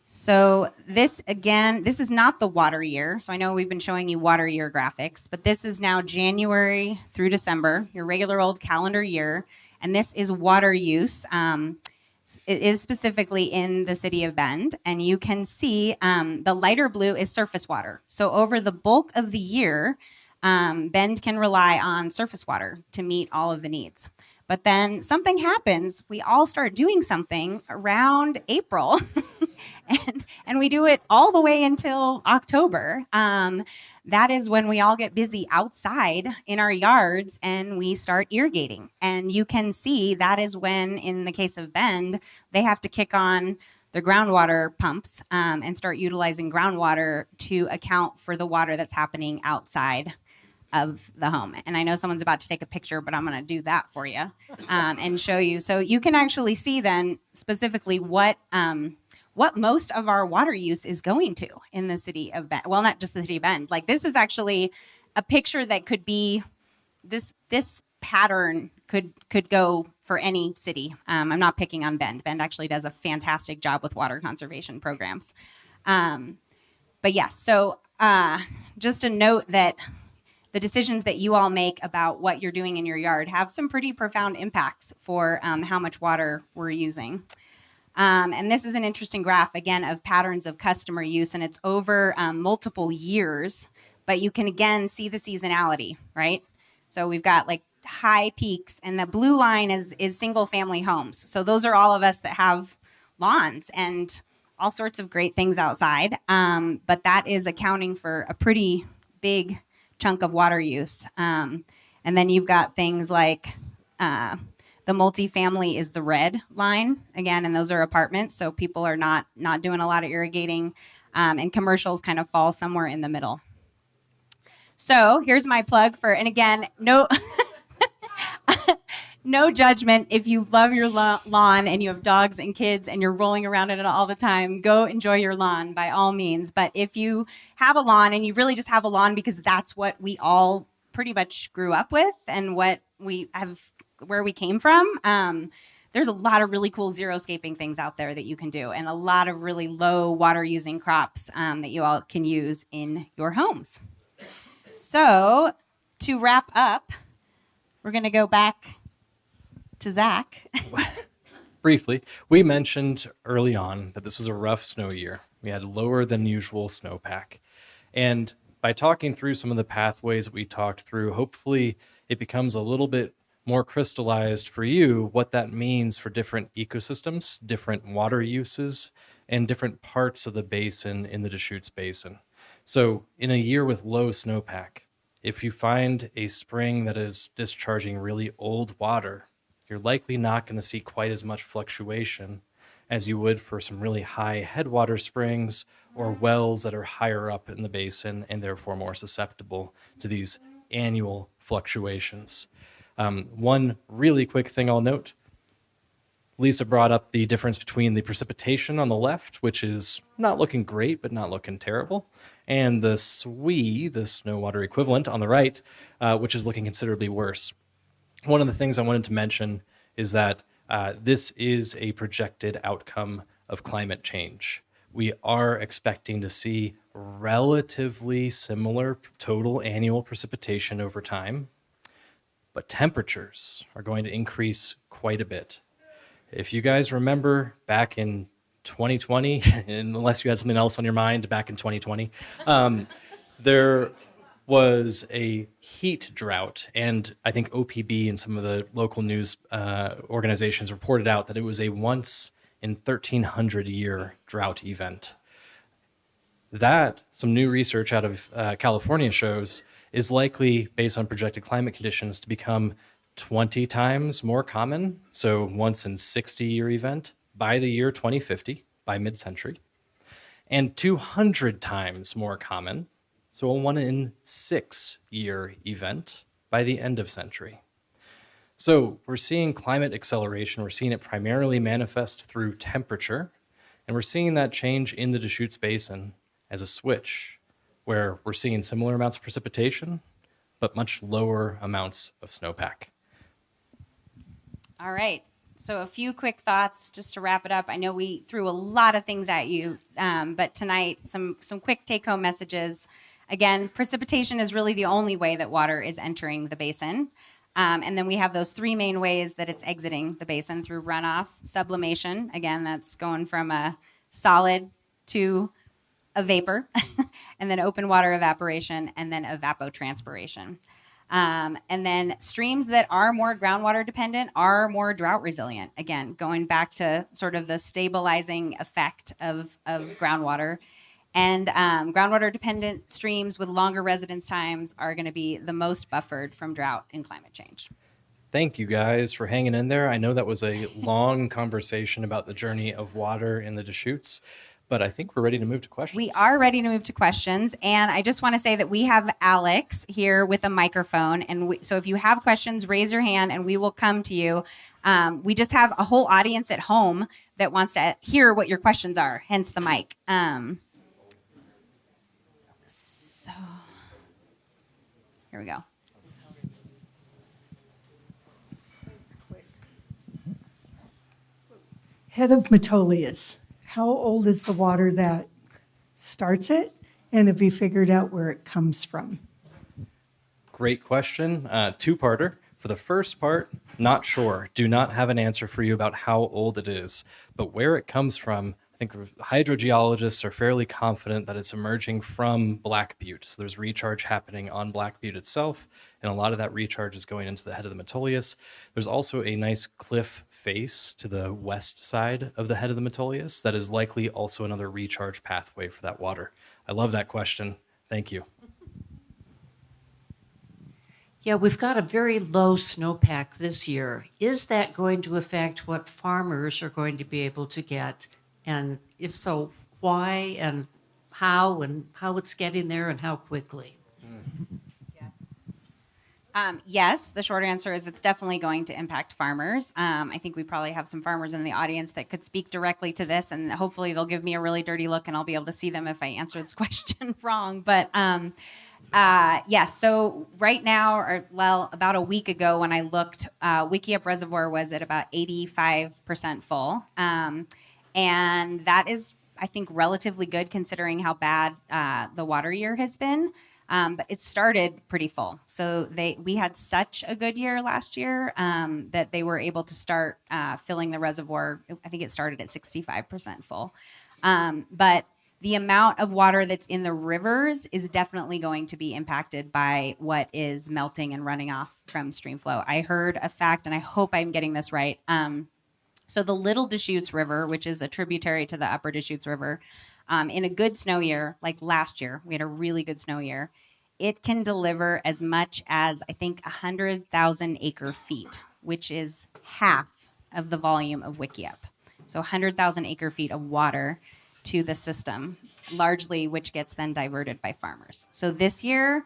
So this, again, this is not the water year. So I know we've been showing you water year graphics, but this is now January through December, your regular old calendar year. And this is water use. It is specifically in the city of Bend, and you can see the lighter blue is surface water. So over the bulk of the year, Bend can rely on surface water to meet all of the needs. But then something happens. We all start doing something around April, and we do it all the way until October. that is when we all get busy outside in our yards and we start irrigating. And you can see that is when, in the case of Bend, they have to kick on the groundwater pumps and start utilizing groundwater to account for the water that's happening outside of the home. And I know someone's about to take a picture, but I'm going to do that for you and show you. So you can actually see then specifically what most of our water use is going to in the city of Bend. Well, not just the city of Bend. Like, this is actually a picture that could be this pattern could go for any city. I'm not picking on Bend. Bend actually does a fantastic job with water conservation programs. But yes, so just a note that the decisions that you all make about what you're doing in your yard have some pretty profound impacts for how much water we're using. And this is an interesting graph, again, of patterns of customer use, and it's over multiple years, but you can, again, see the seasonality, right? So we've got like high peaks, and the blue line is single-family homes. So those are all of us that have lawns and all sorts of great things outside, but that is accounting for a pretty big chunk of water use. And then you've got things like the multifamily is the red line, again, and those are apartments, so people are not doing a lot of irrigating, and commercials kind of fall somewhere in the middle. So here's my plug for, and again, no no judgment. If you love your lawn and you have dogs and kids and you're rolling around in it all the time, go enjoy your lawn by all means. But if you have a lawn and you really just have a lawn because that's what we all pretty much grew up with and what we have, where we came from, there's a lot of really cool xeriscaping things out there that you can do, and a lot of really low water using crops that you all can use in your homes. So to wrap up, we're going to go back to Zach. Briefly, we mentioned early on that this was a rough snow year. We had lower than usual snowpack. And by talking through some of the pathways that we talked through, hopefully it becomes a little bit more crystallized for you what that means for different ecosystems, different water uses, and different parts of the basin in the Deschutes Basin. So in a year with low snowpack, if you find a spring that is discharging really old water, you're likely not going to see quite as much fluctuation as you would for some really high headwater springs or wells that are higher up in the basin and therefore more susceptible to these annual fluctuations. One really quick thing I'll note, Lisa brought up the difference between the precipitation on the left, which is not looking great, but not looking terrible, and the SWE, the snow water equivalent, on the right, which is looking considerably worse. One of the things I wanted to mention is that this is a projected outcome of climate change. We are expecting to see relatively similar total annual precipitation over time, but temperatures are going to increase quite a bit. If you guys remember back in 2020, and unless you had something else on your mind back in 2020, there was a heat drought, and I think OPB and some of the local news organizations reported out that it was a once in 1,300 year drought event. That, some new research out of California shows, is likely, based on projected climate conditions, to become 20 times more common, so once in 60-year event, by the year 2050, by mid-century, and 200 times more common, so a 1 in 6-year event, by the end of century. So we're seeing climate acceleration. We're seeing it primarily manifest through temperature, and we're seeing that change in the Deschutes Basin as a switch, where we're seeing similar amounts of precipitation, but much lower amounts of snowpack. All right. So a few quick thoughts just to wrap it up. I know we threw a lot of things at you, but tonight, some quick take-home messages. Again, precipitation is really the only way that water is entering the basin. And then we have those three main ways that it's exiting the basin: through runoff, sublimation, again, that's going from a solid to a vapor, and then open water evaporation, and then evapotranspiration. And then streams that are more groundwater dependent are more drought resilient. Again, going back to sort of the stabilizing effect of groundwater. And groundwater dependent streams with longer residence times are going to be the most buffered from drought and climate change. Thank you guys for hanging in there. I know that was a long conversation about the journey of water in the Deschutes, but I think we're ready to move to questions. We are ready to move to questions. And I just want to say that we have Alex here with a microphone. And so if you have questions, raise your hand and we will come to you. We just have a whole audience at home that wants to hear what your questions are, hence the mic. So here we go. Head of Metolius, how old is the water that starts it? And have you figured out where it comes from? Great question. Two-parter. For the first part, not sure. Do not have an answer for you about how old it is. But where it comes from, I think the hydrogeologists are fairly confident that it's emerging from Black Butte. So there's recharge happening on Black Butte itself, and a lot of that recharge is going into the head of the Metolius. There's also a nice cliff face to the west side of the head of the Metolius that is likely also another recharge pathway for that water. I love that question. Thank you. Yeah, we've got a very low snowpack this year. Is that going to affect what farmers are going to be able to get? And if so, why and how it's getting there and how quickly? Yes, the short answer is it's definitely going to impact farmers. I think we probably have some farmers in the audience that could speak directly to this, and hopefully they'll give me a really dirty look and I'll be able to see them if I answer this question wrong. But yes, so right now, or well, about a week ago when I looked, Wickiup Reservoir was at about 85% full. And that is, I think, relatively good considering how bad the water year has been. But it started pretty full. So we had such a good year last year that they were able to start filling the reservoir. I think it started at 65% full. But the amount of water that's in the rivers is definitely going to be impacted by what is melting and running off from stream flow. I heard a fact, and I hope I'm getting this right. So the Little Deschutes River, which is a tributary to the Upper Deschutes River, in a good snow year, like last year, we had a really good snow year, it can deliver as much as, I think, 100,000 acre feet, which is half of the volume of Wickiup. So 100,000 acre feet of water to the system, largely which gets then diverted by farmers. So this year,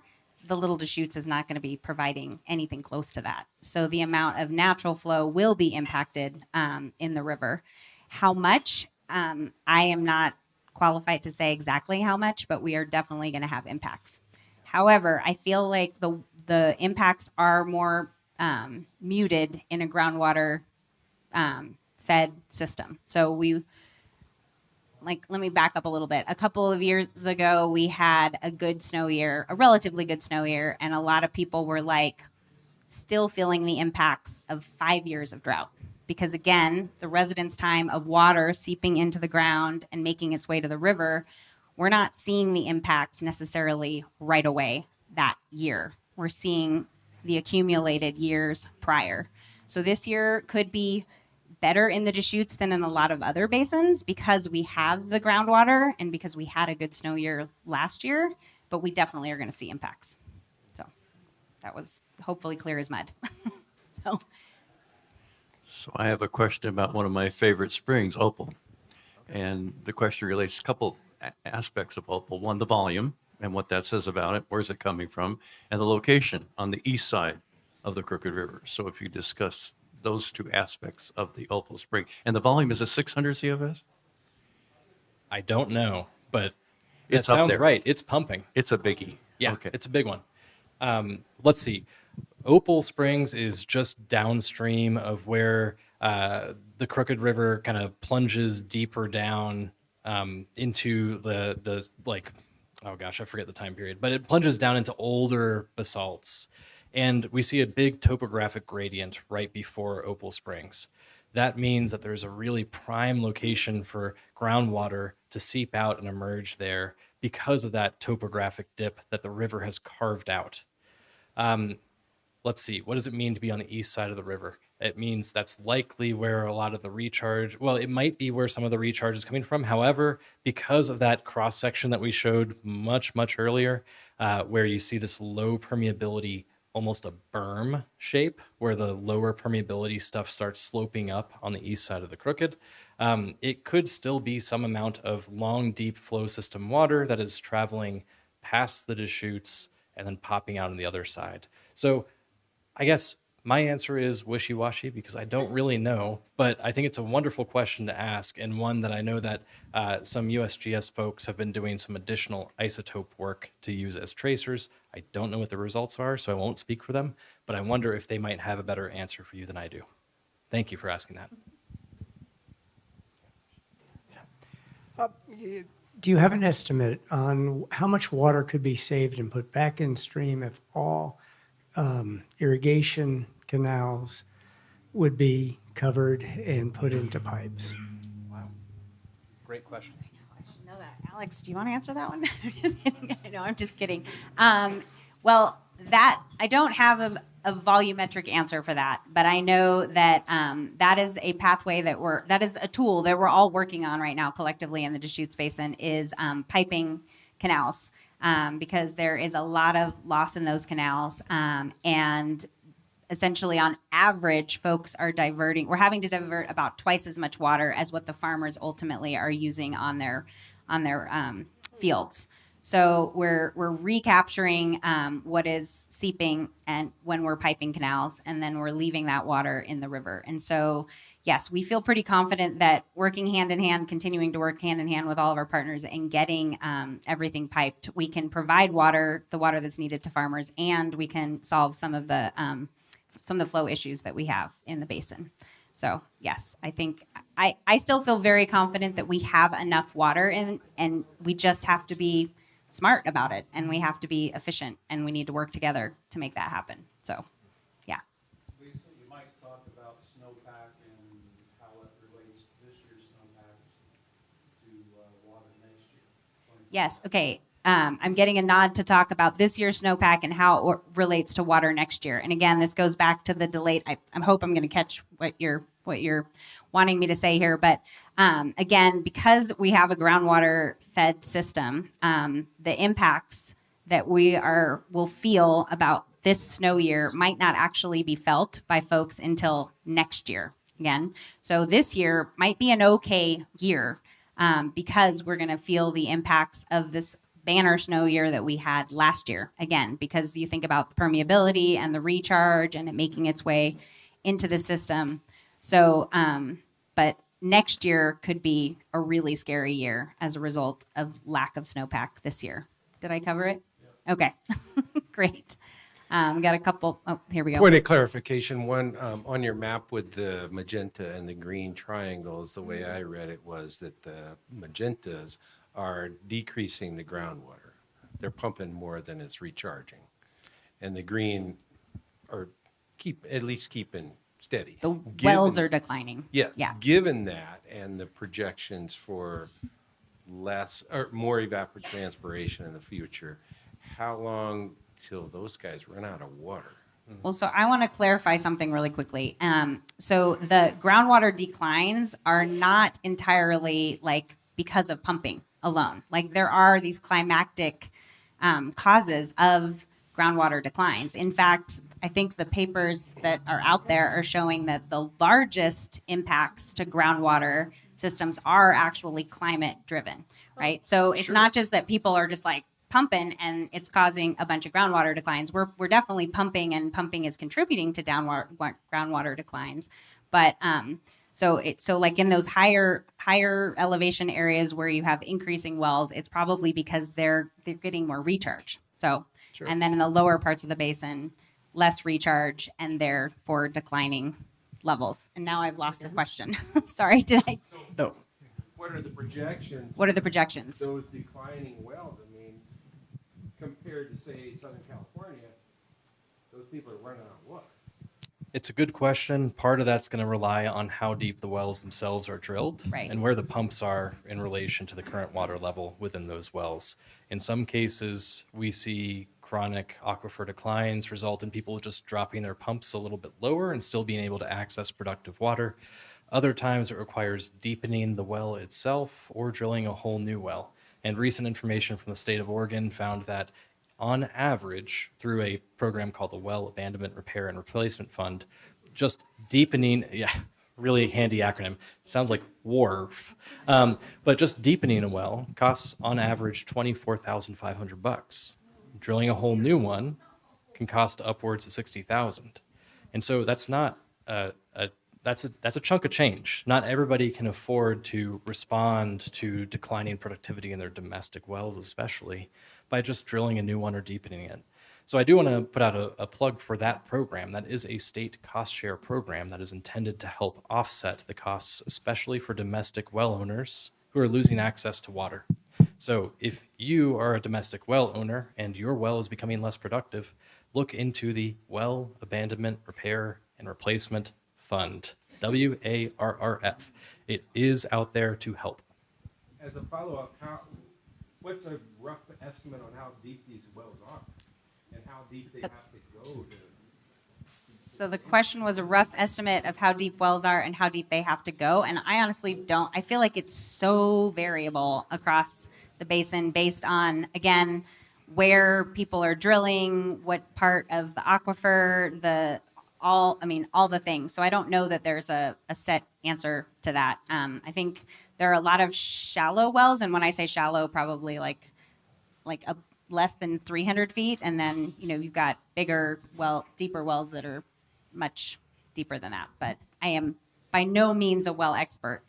the Little Deschutes is not going to be providing anything close to that. So the amount of natural flow will be impacted in the river. How much? I am not qualified to say exactly how much, but we are definitely going to have impacts. However, I feel like the impacts are more muted in a groundwater fed system. So let me back up a little bit. A couple of years ago, we had a good snow year, a relatively good snow year, and a lot of people were still feeling the impacts of 5 years of drought. Because again, the residence time of water seeping into the ground and making its way to the river, we're not seeing the impacts necessarily right away that year. We're seeing the accumulated years prior. So this year could be better in the Deschutes than in a lot of other basins because we have the groundwater and because we had a good snow year last year, but we definitely are going to see impacts. So that was hopefully clear as mud. So I have a question about one of my favorite springs, Opal. And the question relates to a couple aspects of Opal. One, the volume and what that says about it, where's it coming from, and the location on the east side of the Crooked River. So if you discuss those two aspects of the Opal Spring. And the volume is a 600 CFS? I don't know, but It's that up sounds there. right. It's pumping. It's a biggie. Yeah, Okay. it's a big one. Let's see. Opal Springs is just downstream of where the Crooked River kind of plunges deeper down into the oh gosh, I forget the time period, but it plunges down into older basalts. And we see a big topographic gradient right before Opal Springs. That means that there's a really prime location for groundwater to seep out and emerge there because of that topographic dip that the river has carved out. Let's see, what does it mean to be on the east side of the river? it means that's likely where a lot of the recharge, well, it might be where some of the recharge is coming from. However, because of that cross section that we showed much earlier, where you see this low permeability, almost a berm shape, where the lower permeability stuff starts sloping up on the east side of the crooked, it could still be some amount of long, deep flow system water that is traveling past the Deschutes and then popping out on the other side. So I guess my answer is wishy-washy because I don't really know, but I think it's a wonderful question to ask, and one that I know that some USGS folks have been doing some additional isotope work to use as tracers. I don't know what the results are, so I won't speak for them, but I wonder if they might have a better answer for you than I do. Thank you for asking that. Do you have an estimate on how much water could be saved and put back in stream if all irrigation canals would be covered and put into pipes? Wow. Great question. I know that. Alex, do you want to answer that one? No, I'm just kidding. Well, that I don't have a volumetric answer for that, but I know that that is a pathway that is a tool that we're all working on right now collectively in the Deschutes Basin is piping canals because there is a lot of loss in those canals and essentially on average folks are we're having to divert about twice as much water as what the farmers ultimately are using on their fields. So we're recapturing what is seeping and when we're piping canals, and then we're leaving that water in the river. And so, yes, we feel pretty confident that working hand in hand, continuing to work hand in hand with all of our partners and getting everything piped, we can provide the water that's needed to farmers, and we can solve some of the flow issues that we have in the basin. So yes, I think I still feel very confident that we have enough water and we just have to be smart about it, and we have to be efficient, and we need to work together to make that happen. So, yeah. Lisa, you might talk about snowpack and how it relates this year's snowpack to water next year. Yes. Okay. I'm getting a nod to talk about this year's snowpack and how it relates to water next year. And again, this goes back to the delayed. I hope I'm going to catch what you're wanting me to say here. But again, because we have a groundwater fed system, the impacts that will feel about this snow year might not actually be felt by folks until next year. Again, so this year might be an okay year because we're going to feel the impacts of this banner snow year that we had last year. Again, because you think about the permeability and the recharge and it making its way into the system. So, but next year could be a really scary year as a result of lack of snowpack this year. Did I cover it? Yeah. Okay, great. Got a couple. Oh, here we go. Point of clarification, one, on your map with the magenta and the green triangles, the way I read it was that the magentas are decreasing the groundwater. They're pumping more than it's recharging. And the green are at least keeping steady. The wells are declining. Yes. Yeah. Given that and the projections for less or more evapotranspiration in the future, how long till those guys run out of water? Well, so I want to clarify something really quickly. So the groundwater declines are not entirely because of pumping alone. There are these climactic causes of groundwater declines. In fact, I think the papers that are out there are showing that the largest impacts to groundwater systems are actually climate driven, right? So it's not just that people are just pumping and it's causing a bunch of groundwater declines. We're definitely pumping, and pumping is contributing to groundwater declines. But so in those higher elevation areas where you have increasing wells, it's probably because they're getting more recharge. So sure. And then in the lower parts of the basin, less recharge and therefore declining levels. And now I've lost the question. Sorry, did I? No. What are the projections? What are the projections? Those declining wells, compared to, say, Southern California, those people are running out of water. It's a good question. Part of that's going to rely on how deep the wells themselves are drilled, right, and where the pumps are in relation to the current water level within those wells. In some cases, we see chronic aquifer declines result in people just dropping their pumps a little bit lower and still being able to access productive water. Other times it requires deepening the well itself or drilling a whole new well. And recent information from the state of Oregon found that on average, through a program called the Well Abandonment Repair and Replacement Fund, just deepening, yeah, really handy acronym. It sounds like WARF. But just deepening a well costs on average $24,500. Drilling a whole new one can cost upwards of $60,000. And so that's not that's a chunk of change. Not everybody can afford to respond to declining productivity in their domestic wells, especially by just drilling a new one or deepening it. So I do want to put out a plug for that program. That is a state cost share program that is intended to help offset the costs, especially for domestic well owners who are losing access to water. So if you are a domestic well owner and your well is becoming less productive, look into the Well Abandonment Repair and Replacement Fund, WARRF. It is out there to help. As a follow-up, what's a rough estimate on how deep these wells are and how deep they have to go to? So the question was a rough estimate of how deep wells are and how deep they have to go. And I honestly don't, I feel like it's so variable across the basin based on, again, where people are drilling, what part of the aquifer, all the things. So I don't know that there's a set answer to that. I think there are a lot of shallow wells. And when I say shallow, probably like a less than 300 feet. And then, you've got deeper wells that are much deeper than that. But I am by no means a well expert.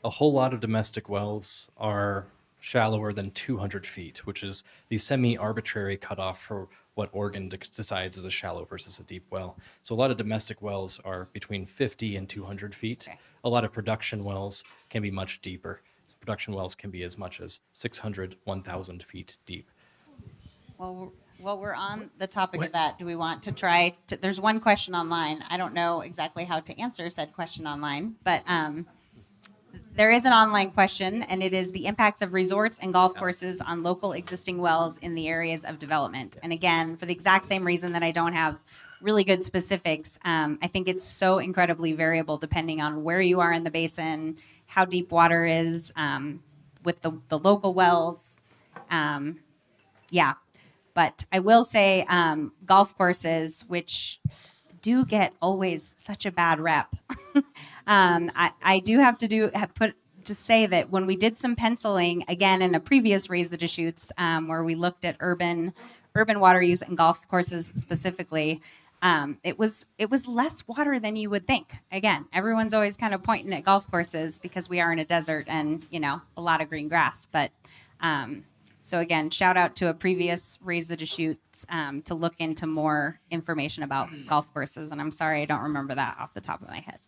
A whole lot of domestic wells are shallower than 200 feet, which is the semi-arbitrary cutoff for what Oregon decides is a shallow versus a deep well. So a lot of domestic wells are between 50 and 200 feet. Okay. A lot of production wells can be much deeper. Production wells can be as much as 600, 1,000 feet deep. Well, we're on the topic of that. Do we want to try to, there's one question online. I don't know exactly how to answer said question online, but there is an online question, and it is the impacts of resorts and golf courses on local existing wells in the areas of development. And again, for the exact same reason that I don't have really good specifics, I think it's so incredibly variable depending on where you are in the basin, how deep water is with the local wells. But I will say golf courses, which do get always such a bad rep. I do have to say that when we did some penciling, again, in a previous Raise the Deschutes, where we looked at urban water use and golf courses specifically, it was less water than you would think. Again, everyone's always kind of pointing at golf courses because we are in a desert and, a lot of green grass. But so again, shout out to a previous Raise the Deschutes to look into more information about golf courses. And I'm sorry, I don't remember that off the top of my head.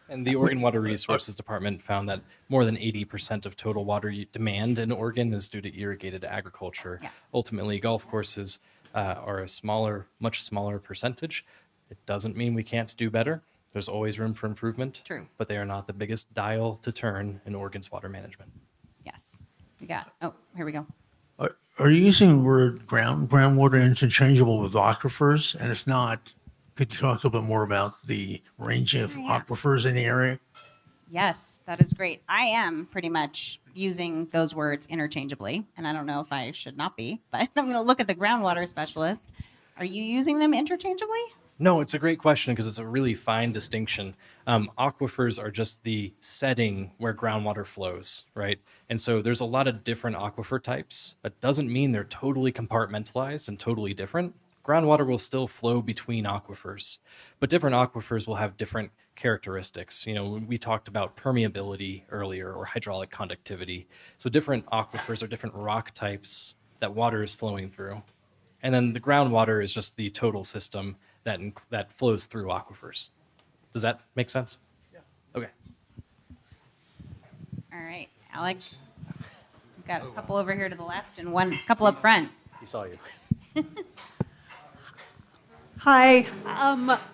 And the Oregon Water Resources Department found that more than 80% of total water demand in Oregon is due to irrigated agriculture. Yeah. Ultimately, golf courses are a much smaller percentage. It doesn't mean we can't do better. There's always room for improvement. True. But they are not the biggest dial to turn in Oregon's water management. Yes, we got. Oh, here we go. Are you using the word groundwater interchangeable with aquifers? And if not, could you talk a little bit more about the range of aquifers in the area? Yes, that is great. I am pretty much using those words interchangeably, and I don't know if I should not be, but I'm going to look at the groundwater specialist. Are you using them interchangeably? No, it's a great question because it's a really fine distinction. Aquifers are just the setting where groundwater flows, right? And so there's a lot of different aquifer types. That doesn't mean they're totally compartmentalized and totally different. Groundwater will still flow between aquifers, but different aquifers will have different characteristics. We talked about permeability earlier or hydraulic conductivity. So different aquifers are different rock types that water is flowing through. And then the groundwater is just the total system that flows through aquifers. Does that make sense? Yeah. Okay. All right, Alex. We've got a couple over here to the left and couple up front. He saw you. Hi.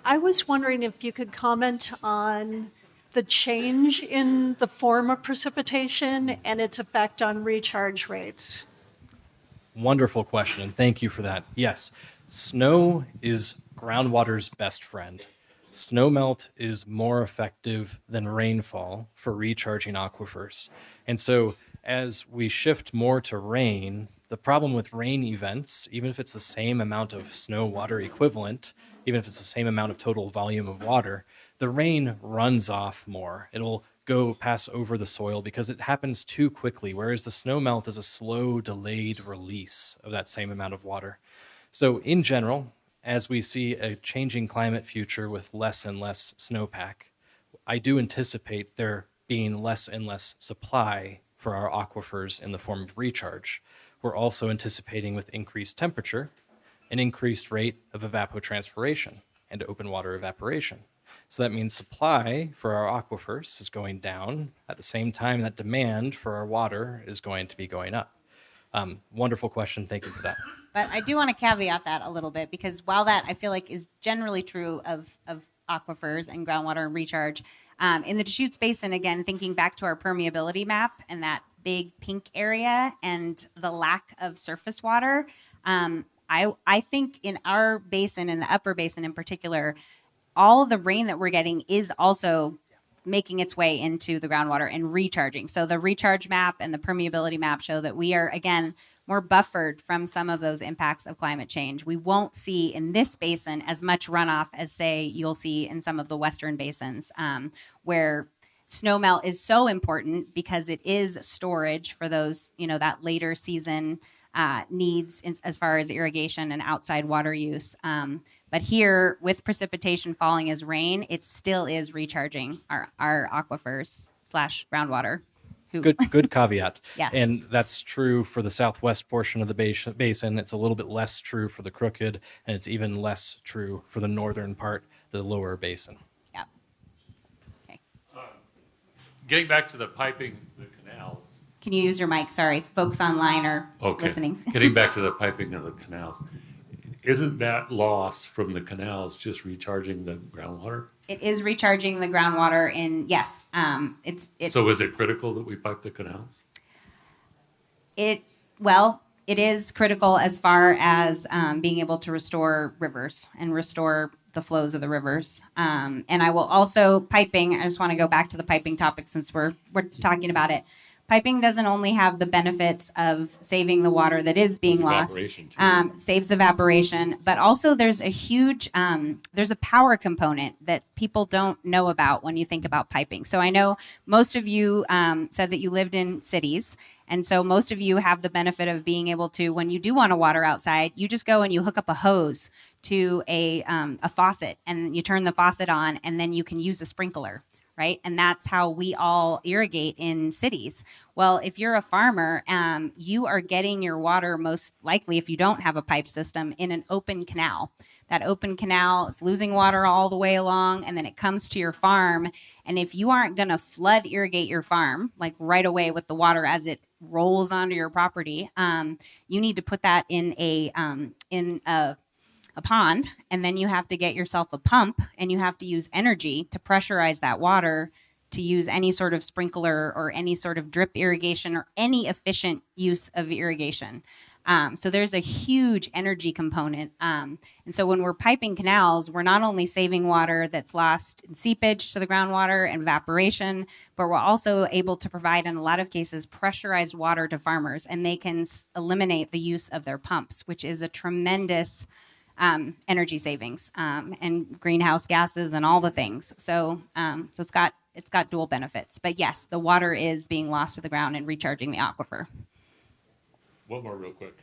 I was wondering if you could comment on the change in the form of precipitation and its effect on recharge rates. Wonderful question, and thank you for that. Yes, snow is groundwater's best friend. Snowmelt is more effective than rainfall for recharging aquifers. And so as we shift more to rain, the problem with rain events, even if it's the same amount of snow water equivalent, even if it's the same amount of total volume of water, the rain runs off more. It'll pass over the soil because it happens too quickly, whereas the snow melt is a slow, delayed release of that same amount of water. So in general, as we see a changing climate future with less and less snowpack, I do anticipate there being less and less supply for our aquifers in the form of recharge. We're also anticipating with increased temperature, an increased rate of evapotranspiration and open water evaporation. So that means supply for our aquifers is going down at the same time that demand for our water is going to be going up. Wonderful question. Thank you for that. But I do want to caveat that a little bit, because while that I feel like is generally true of aquifers and groundwater and recharge, in the Deschutes Basin, again, thinking back to our permeability map and that big pink area and the lack of surface water, I think in our basin, in the upper basin in particular, all the rain that we're getting is also making its way into the groundwater and recharging. So the recharge map and the permeability map show that we are, again, more buffered from some of those impacts of climate change. We won't see in this basin as much runoff as, say, you'll see in some of the western basins, where snowmelt is so important because it is storage for those, that later season needs as far as irrigation and outside water use. But here, with precipitation falling as rain, it still is recharging our aquifers / groundwater. Good caveat. Yes. And that's true for the southwest portion of the basin. It's a little bit less true for the Crooked, and it's even less true for the northern part, the lower basin. Yep. Okay. Getting back to the piping, the canals. Can you use your mic? Sorry, folks online are listening. Getting back to the piping of the canals. Isn't that loss from the canals just recharging the groundwater? It is recharging the groundwater yes. So is it critical that we pipe the canals? It is critical as far as being able to restore rivers and restore the flows of the rivers. And I will also, piping, I just want to go back to the piping topic since we're talking about it. Piping doesn't only have the benefits of saving the water that is being lost, saves evaporation, but also there's a huge, there's a power component that people don't know about when you think about piping. So I know most of you said that you lived in cities, and so most of you have the benefit of being able to, when you do want to water outside, you just go and you hook up a hose to a faucet, and you turn the faucet on, and then you can use a sprinkler. Right? And that's how we all irrigate in cities. Well, if you're a farmer, you are getting your water most likely, if you don't have a pipe system, in an open canal. That open canal is losing water all the way along, and then it comes to your farm. And if you aren't going to flood irrigate your farm, like right away with the water as it rolls onto your property, you need to put that in a pond, and then you have to get yourself a pump, and you have to use energy to pressurize that water to use any sort of sprinkler or any sort of drip irrigation or any efficient use of irrigation. So there's a huge energy component. And so when we're piping canals, we're not only saving water that's lost in seepage to the groundwater and evaporation, but we're also able to provide, in a lot of cases, pressurized water to farmers, and they can eliminate the use of their pumps, which is a tremendous energy savings and greenhouse gases and all the things. So it's got dual benefits. But yes, the water is being lost to the ground and recharging the aquifer. One more real quick.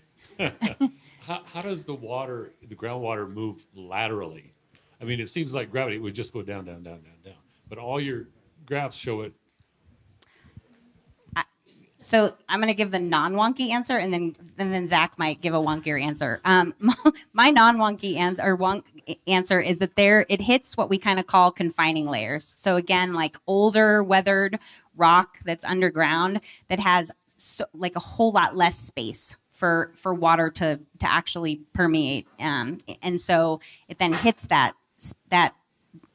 How does the groundwater move laterally? I mean, it seems like gravity would just go down, down, down, down, down. But all your graphs show it. So I'm going to give the non-wonky answer, and then Zach might give a wonkier answer. My non-wonky answer is that it hits what we kind of call confining layers. So again, like older weathered rock that's underground that has like a whole lot less space for water to actually permeate, and so it then hits that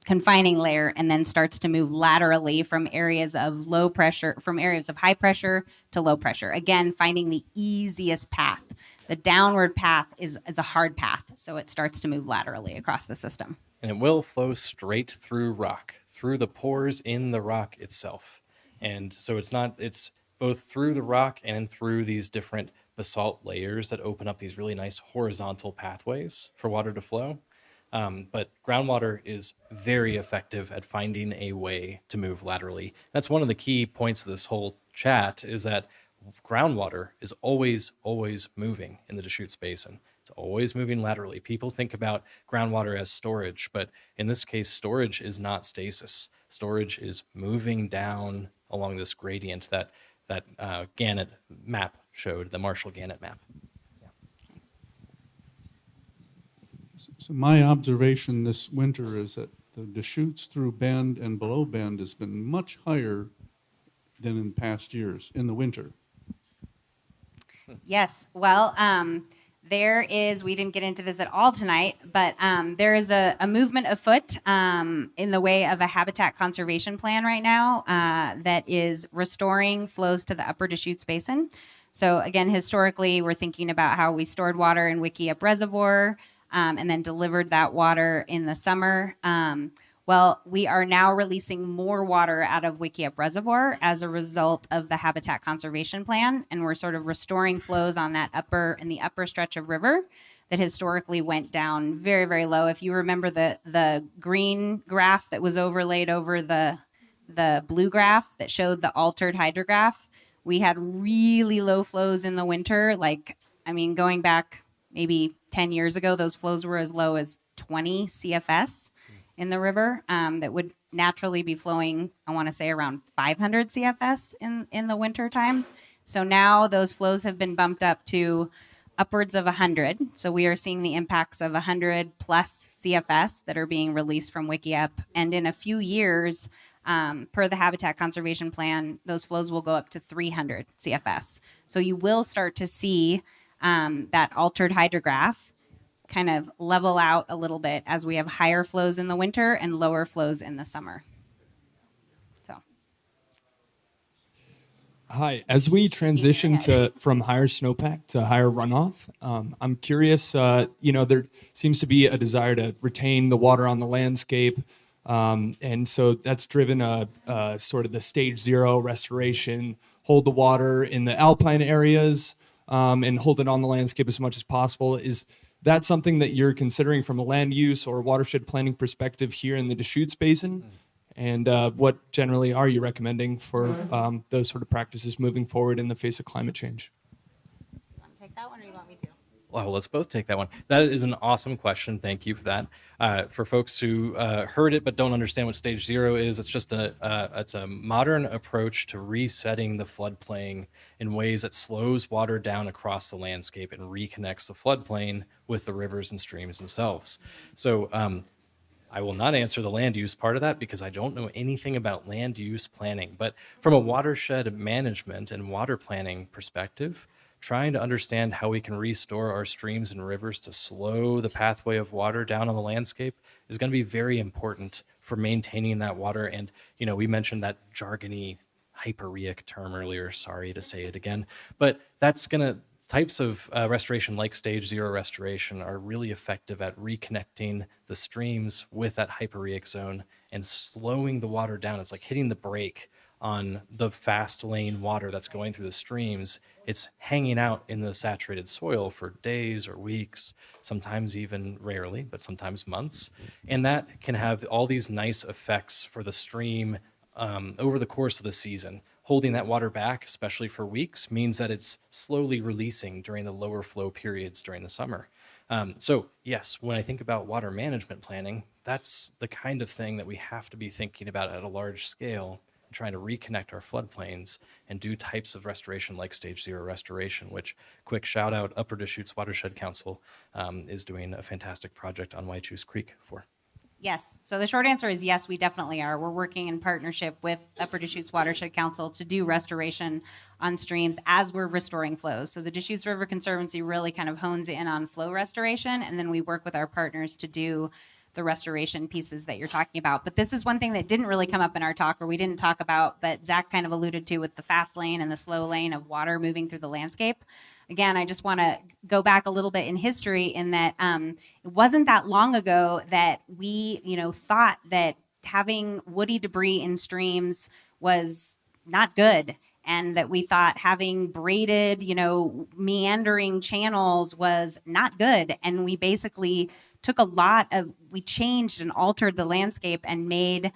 confining layer and then starts to move laterally from areas of high pressure to low pressure. Again, finding the easiest path The downward path is a hard path, so it starts to move laterally across the system. And it will flow straight through rock, through the pores in the rock itself. And so it's both through the rock and through these different basalt layers that open up these really nice horizontal pathways for water to flow. But groundwater is very effective at finding a way to move laterally. That's one of the key points of this whole chat, is that groundwater is always, always moving in the Deschutes Basin. It's always moving laterally. People think about groundwater as storage, but in this case, storage is not stasis. Storage is moving down along this gradient that Gannett map showed, the Marshall-Gannett map. So my observation this winter is that the Deschutes through Bend and below Bend has been much higher than in past years in the winter. Yes. Well, we didn't get into this at all tonight, but there is a movement afoot in the way of a habitat conservation plan right now that is restoring flows to the upper Deschutes Basin. So again, historically, we're thinking about how we stored water in Wickiup Reservoir and then delivered that water in the summer. Well, we are now releasing more water out of Wickiup Reservoir as a result of the Habitat Conservation Plan, and we're sort of restoring flows on that upper stretch of river that historically went down very, very low. If you remember the green graph that was overlaid over the blue graph that showed the altered hydrograph, we had really low flows in the winter. Going back maybe 10 years ago, those flows were as low as 20 CFS in the river that would naturally be flowing, I want to say, around 500 CFS in the winter time. So now those flows have been bumped up to upwards of 100. So we are seeing the impacts of 100 plus CFS that are being released from Wickiup. And in a few years, per the Habitat Conservation Plan, those flows will go up to 300 CFS. So you will start to see that altered hydrograph kind of level out a little bit as we have higher flows in the winter and lower flows in the summer. So, hi, as we transition from higher snowpack to higher runoff, I'm curious, there seems to be a desire to retain the water on the landscape. And so that's driven a sort of the stage 0 restoration, hold the water in the alpine areas and hold it on the landscape as much as possible. Is that something that you're considering from a land use or watershed planning perspective here in the Deschutes Basin? And what generally are you recommending for those sort of practices moving forward in the face of climate change? you want to take that one or you want me to? Well, let's both take that one. That is an awesome question. Thank you for that. For folks who heard it but don't understand what stage 0 is, it's just it's a modern approach to resetting the floodplain in ways that slows water down across the landscape and reconnects the floodplain with the rivers and streams themselves. So I will not answer the land use part of that because I don't know anything about land use planning. But from a watershed management and water planning perspective, trying to understand how we can restore our streams and rivers to slow the pathway of water down on the landscape is going to be very important for maintaining that water. And, we mentioned that jargony hyperreic term earlier, sorry to say it again, but that's types of restoration like stage 0 restoration are really effective at reconnecting the streams with that hyperreic zone and slowing the water down. It's like hitting the brake on the fast lane water that's going through the streams. It's hanging out in the saturated soil for days or weeks, sometimes even rarely, but sometimes months. And that can have all these nice effects for the stream over the course of the season. Holding that water back, especially for weeks, means that it's slowly releasing during the lower flow periods during the summer. So yes, when I think about water management planning, that's the kind of thing that we have to be thinking about at a large scale, trying to reconnect our floodplains and do types of restoration like stage 0 restoration, which, quick shout out, Upper Deschutes Watershed Council is doing a fantastic project on Waichus Creek for. Yes. So the short answer is yes, we definitely are. We're working in partnership with Upper Deschutes Watershed Council to do restoration on streams as we're restoring flows. So the Deschutes River Conservancy really kind of hones in on flow restoration, and then we work with our partners to do the restoration pieces that you're talking about. But this is one thing that didn't really come up in our talk, or we didn't talk about, but Zach kind of alluded to with the fast lane and the slow lane of water moving through the landscape. again, I just want to go back a little bit in history in that it wasn't that long ago that we, thought that having woody debris in streams was not good, and that we thought having braided, meandering channels was not good. And we basically took we changed and altered the landscape and made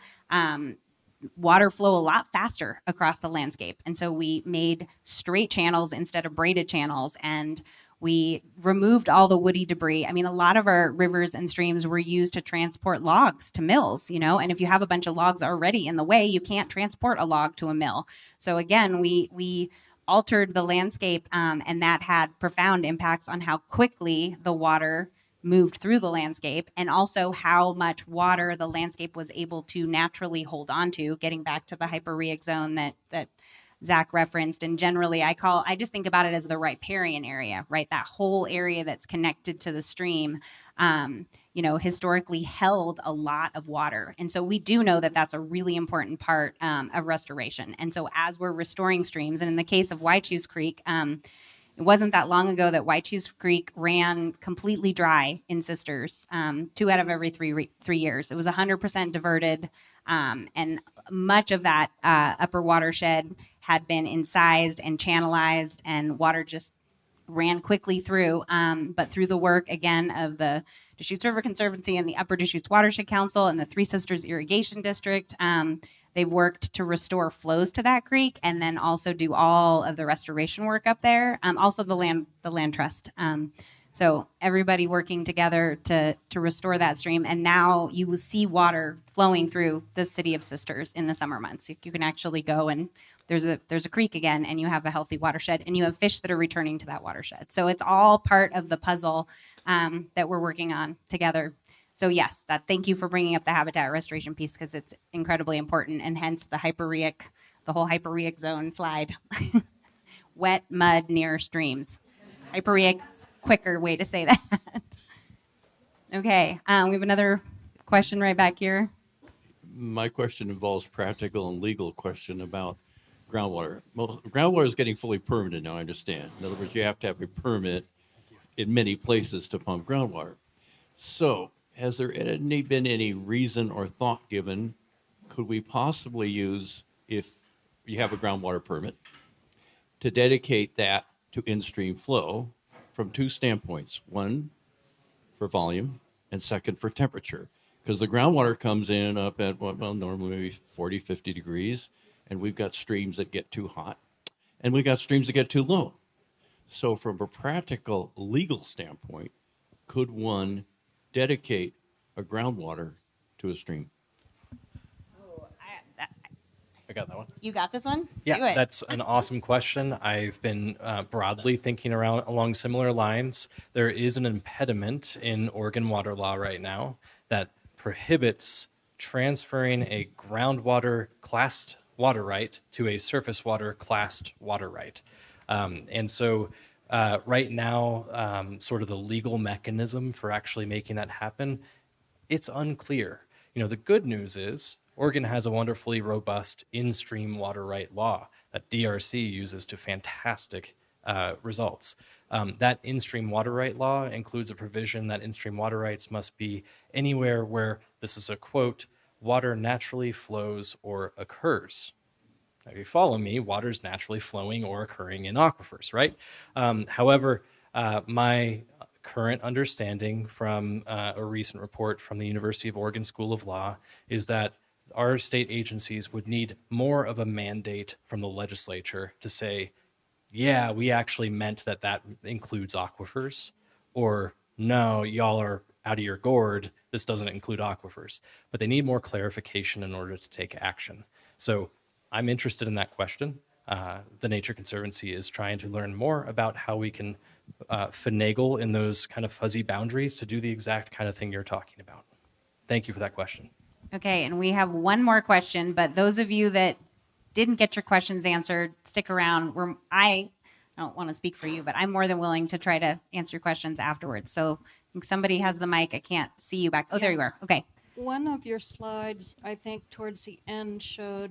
water flow a lot faster across the landscape. And so we made straight channels instead of braided channels, and we removed all the woody debris. I mean, a lot of our rivers and streams were used to transport logs to mills, and if you have a bunch of logs already in the way, you can't transport a log to a mill. So again, we altered the landscape, and that had profound impacts on how quickly the water moved through the landscape, and also how much water the landscape was able to naturally hold on to, getting back to the hyperrheic zone that Zach referenced. And generally I just think about it as the riparian area, right? That whole area that's connected to the stream, historically held a lot of water. And so we do know that that's a really important part of restoration. And so as we're restoring streams, and in the case of Waichus Creek, it wasn't that long ago that Waichus Creek ran completely dry in Sisters, 2 out of every 3 years. It was 100% diverted, and much of that upper watershed had been incised and channelized, and water just ran quickly through. But through the work, again, of the Deschutes River Conservancy and the Upper Deschutes Watershed Council and the Three Sisters Irrigation District, they've worked to restore flows to that creek, and then also do all of the restoration work up there. Also the land trust. So everybody working together to restore that stream. And now you will see water flowing through the city of Sisters in the summer months. You can actually go, and there's a creek again, and you have a healthy watershed, and you have fish that are returning to that watershed. So it's all part of the puzzle that we're working on together. So yes, thank you for bringing up the habitat restoration piece, because it's incredibly important, and hence the whole hyperrheic zone slide. Wet mud near streams. Hyperrheic, quicker way to say that. Okay, we have another question right back here. My question involves practical and legal question about groundwater. Groundwater is getting fully permitted now, I understand. In other words, you have to have a permit in many places to pump groundwater. So, has there been any reason or thought given, could we possibly use, if you have a groundwater permit, to dedicate that to in-stream flow from 2 standpoints? One, for volume, and second, for temperature. Because the groundwater comes in up at, normally maybe 40, 50 degrees, and we've got streams that get too hot, and we've got streams that get too low. So from a practical, legal standpoint, could one dedicate a groundwater to a stream? I got that one. You got this one? Yeah, Do it. that's an awesome question. I've been broadly thinking along similar lines. There is an impediment in Oregon water law right now that prohibits transferring a groundwater classed water right to a surface water classed water right. And so right now, sort of the legal mechanism for actually making that happen, it's unclear. The good news is Oregon has a wonderfully robust in-stream water right law that DRC uses to fantastic results. That in-stream water right law includes a provision that in-stream water rights must be anywhere where, this is a quote, water naturally flows or occurs. Now, if you follow me, water's naturally flowing or occurring in aquifers, right? However, my current understanding from a recent report from the University of Oregon School of Law is that our state agencies would need more of a mandate from the legislature to say, yeah, we actually meant that includes aquifers, or no, y'all are out of your gourd, this doesn't include aquifers. But they need more clarification in order to take action. So I'm interested in that question. The Nature Conservancy is trying to learn more about how we can finagle in those kind of fuzzy boundaries to do the exact kind of thing you're talking about. Thank you for that question. Okay, and we have one more question, but those of you that didn't get your questions answered, stick around. I don't want to speak for you, but I'm more than willing to try to answer your questions afterwards. So I think somebody has the mic. I can't see you back. Oh, there you are. Okay. One of your slides, I think towards the end, showed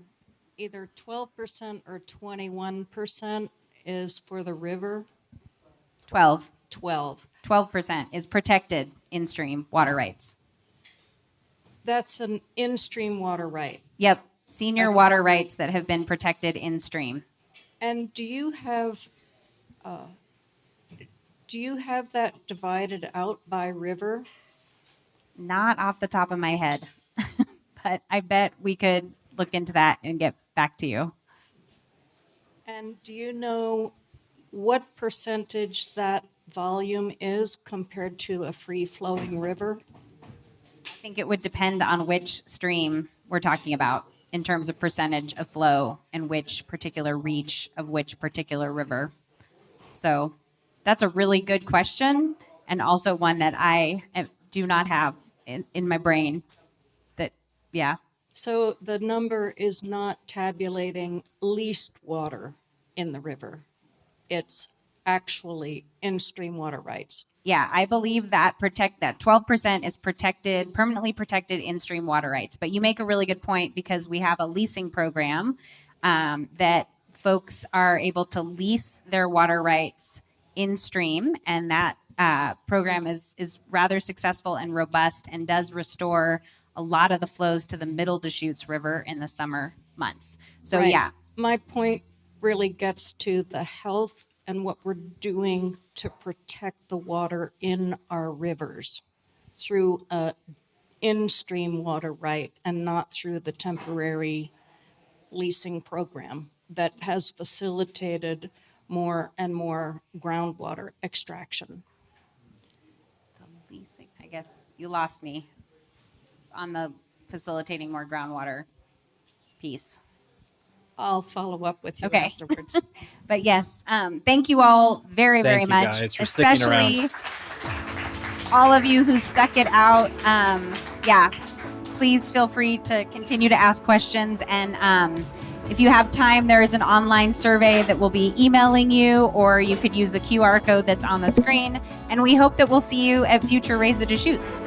either 12% or 21% is for the river. 12. 12. 12% is protected in-stream water rights. That's an in-stream water right. Yep, senior Okay. water rights that have been protected in-stream. And do you have that divided out by river? Not off the top of my head, but I bet we could look into that and get back to you. And do you know what percentage that volume is compared to a free-flowing river? I think it would depend on which stream we're talking about in terms of percentage of flow and which particular reach of which particular river. So that's a really good question, and also one that I do not have in my brain. That, yeah. So the number is not tabulating least water in the river. It's actually in-stream water rights. Yeah, I believe that 12% is protected, permanently protected in-stream water rights. But you make a really good point, because we have a leasing program that folks are able to lease their water rights in stream, and that program is rather successful and robust and does restore a lot of the flows to the Middle Deschutes River in the summer months. So Right. yeah, My point really gets to the health and what we're doing to protect the water in our rivers through a in-stream water right, and not through the temporary leasing program that has facilitated more and more groundwater extraction. leasing. I guess you lost me on the facilitating more groundwater piece. I'll follow up with you Okay. afterwards. But yes, thank you all very, very Thank you much. guys for sticking around. Especially all of you who stuck it out. Yeah, please feel free to continue to ask questions. And if you have time, there is an online survey that will be emailing you, or you could use the QR code that's on the screen. And we hope that we'll see you at future Raise the Deschutes.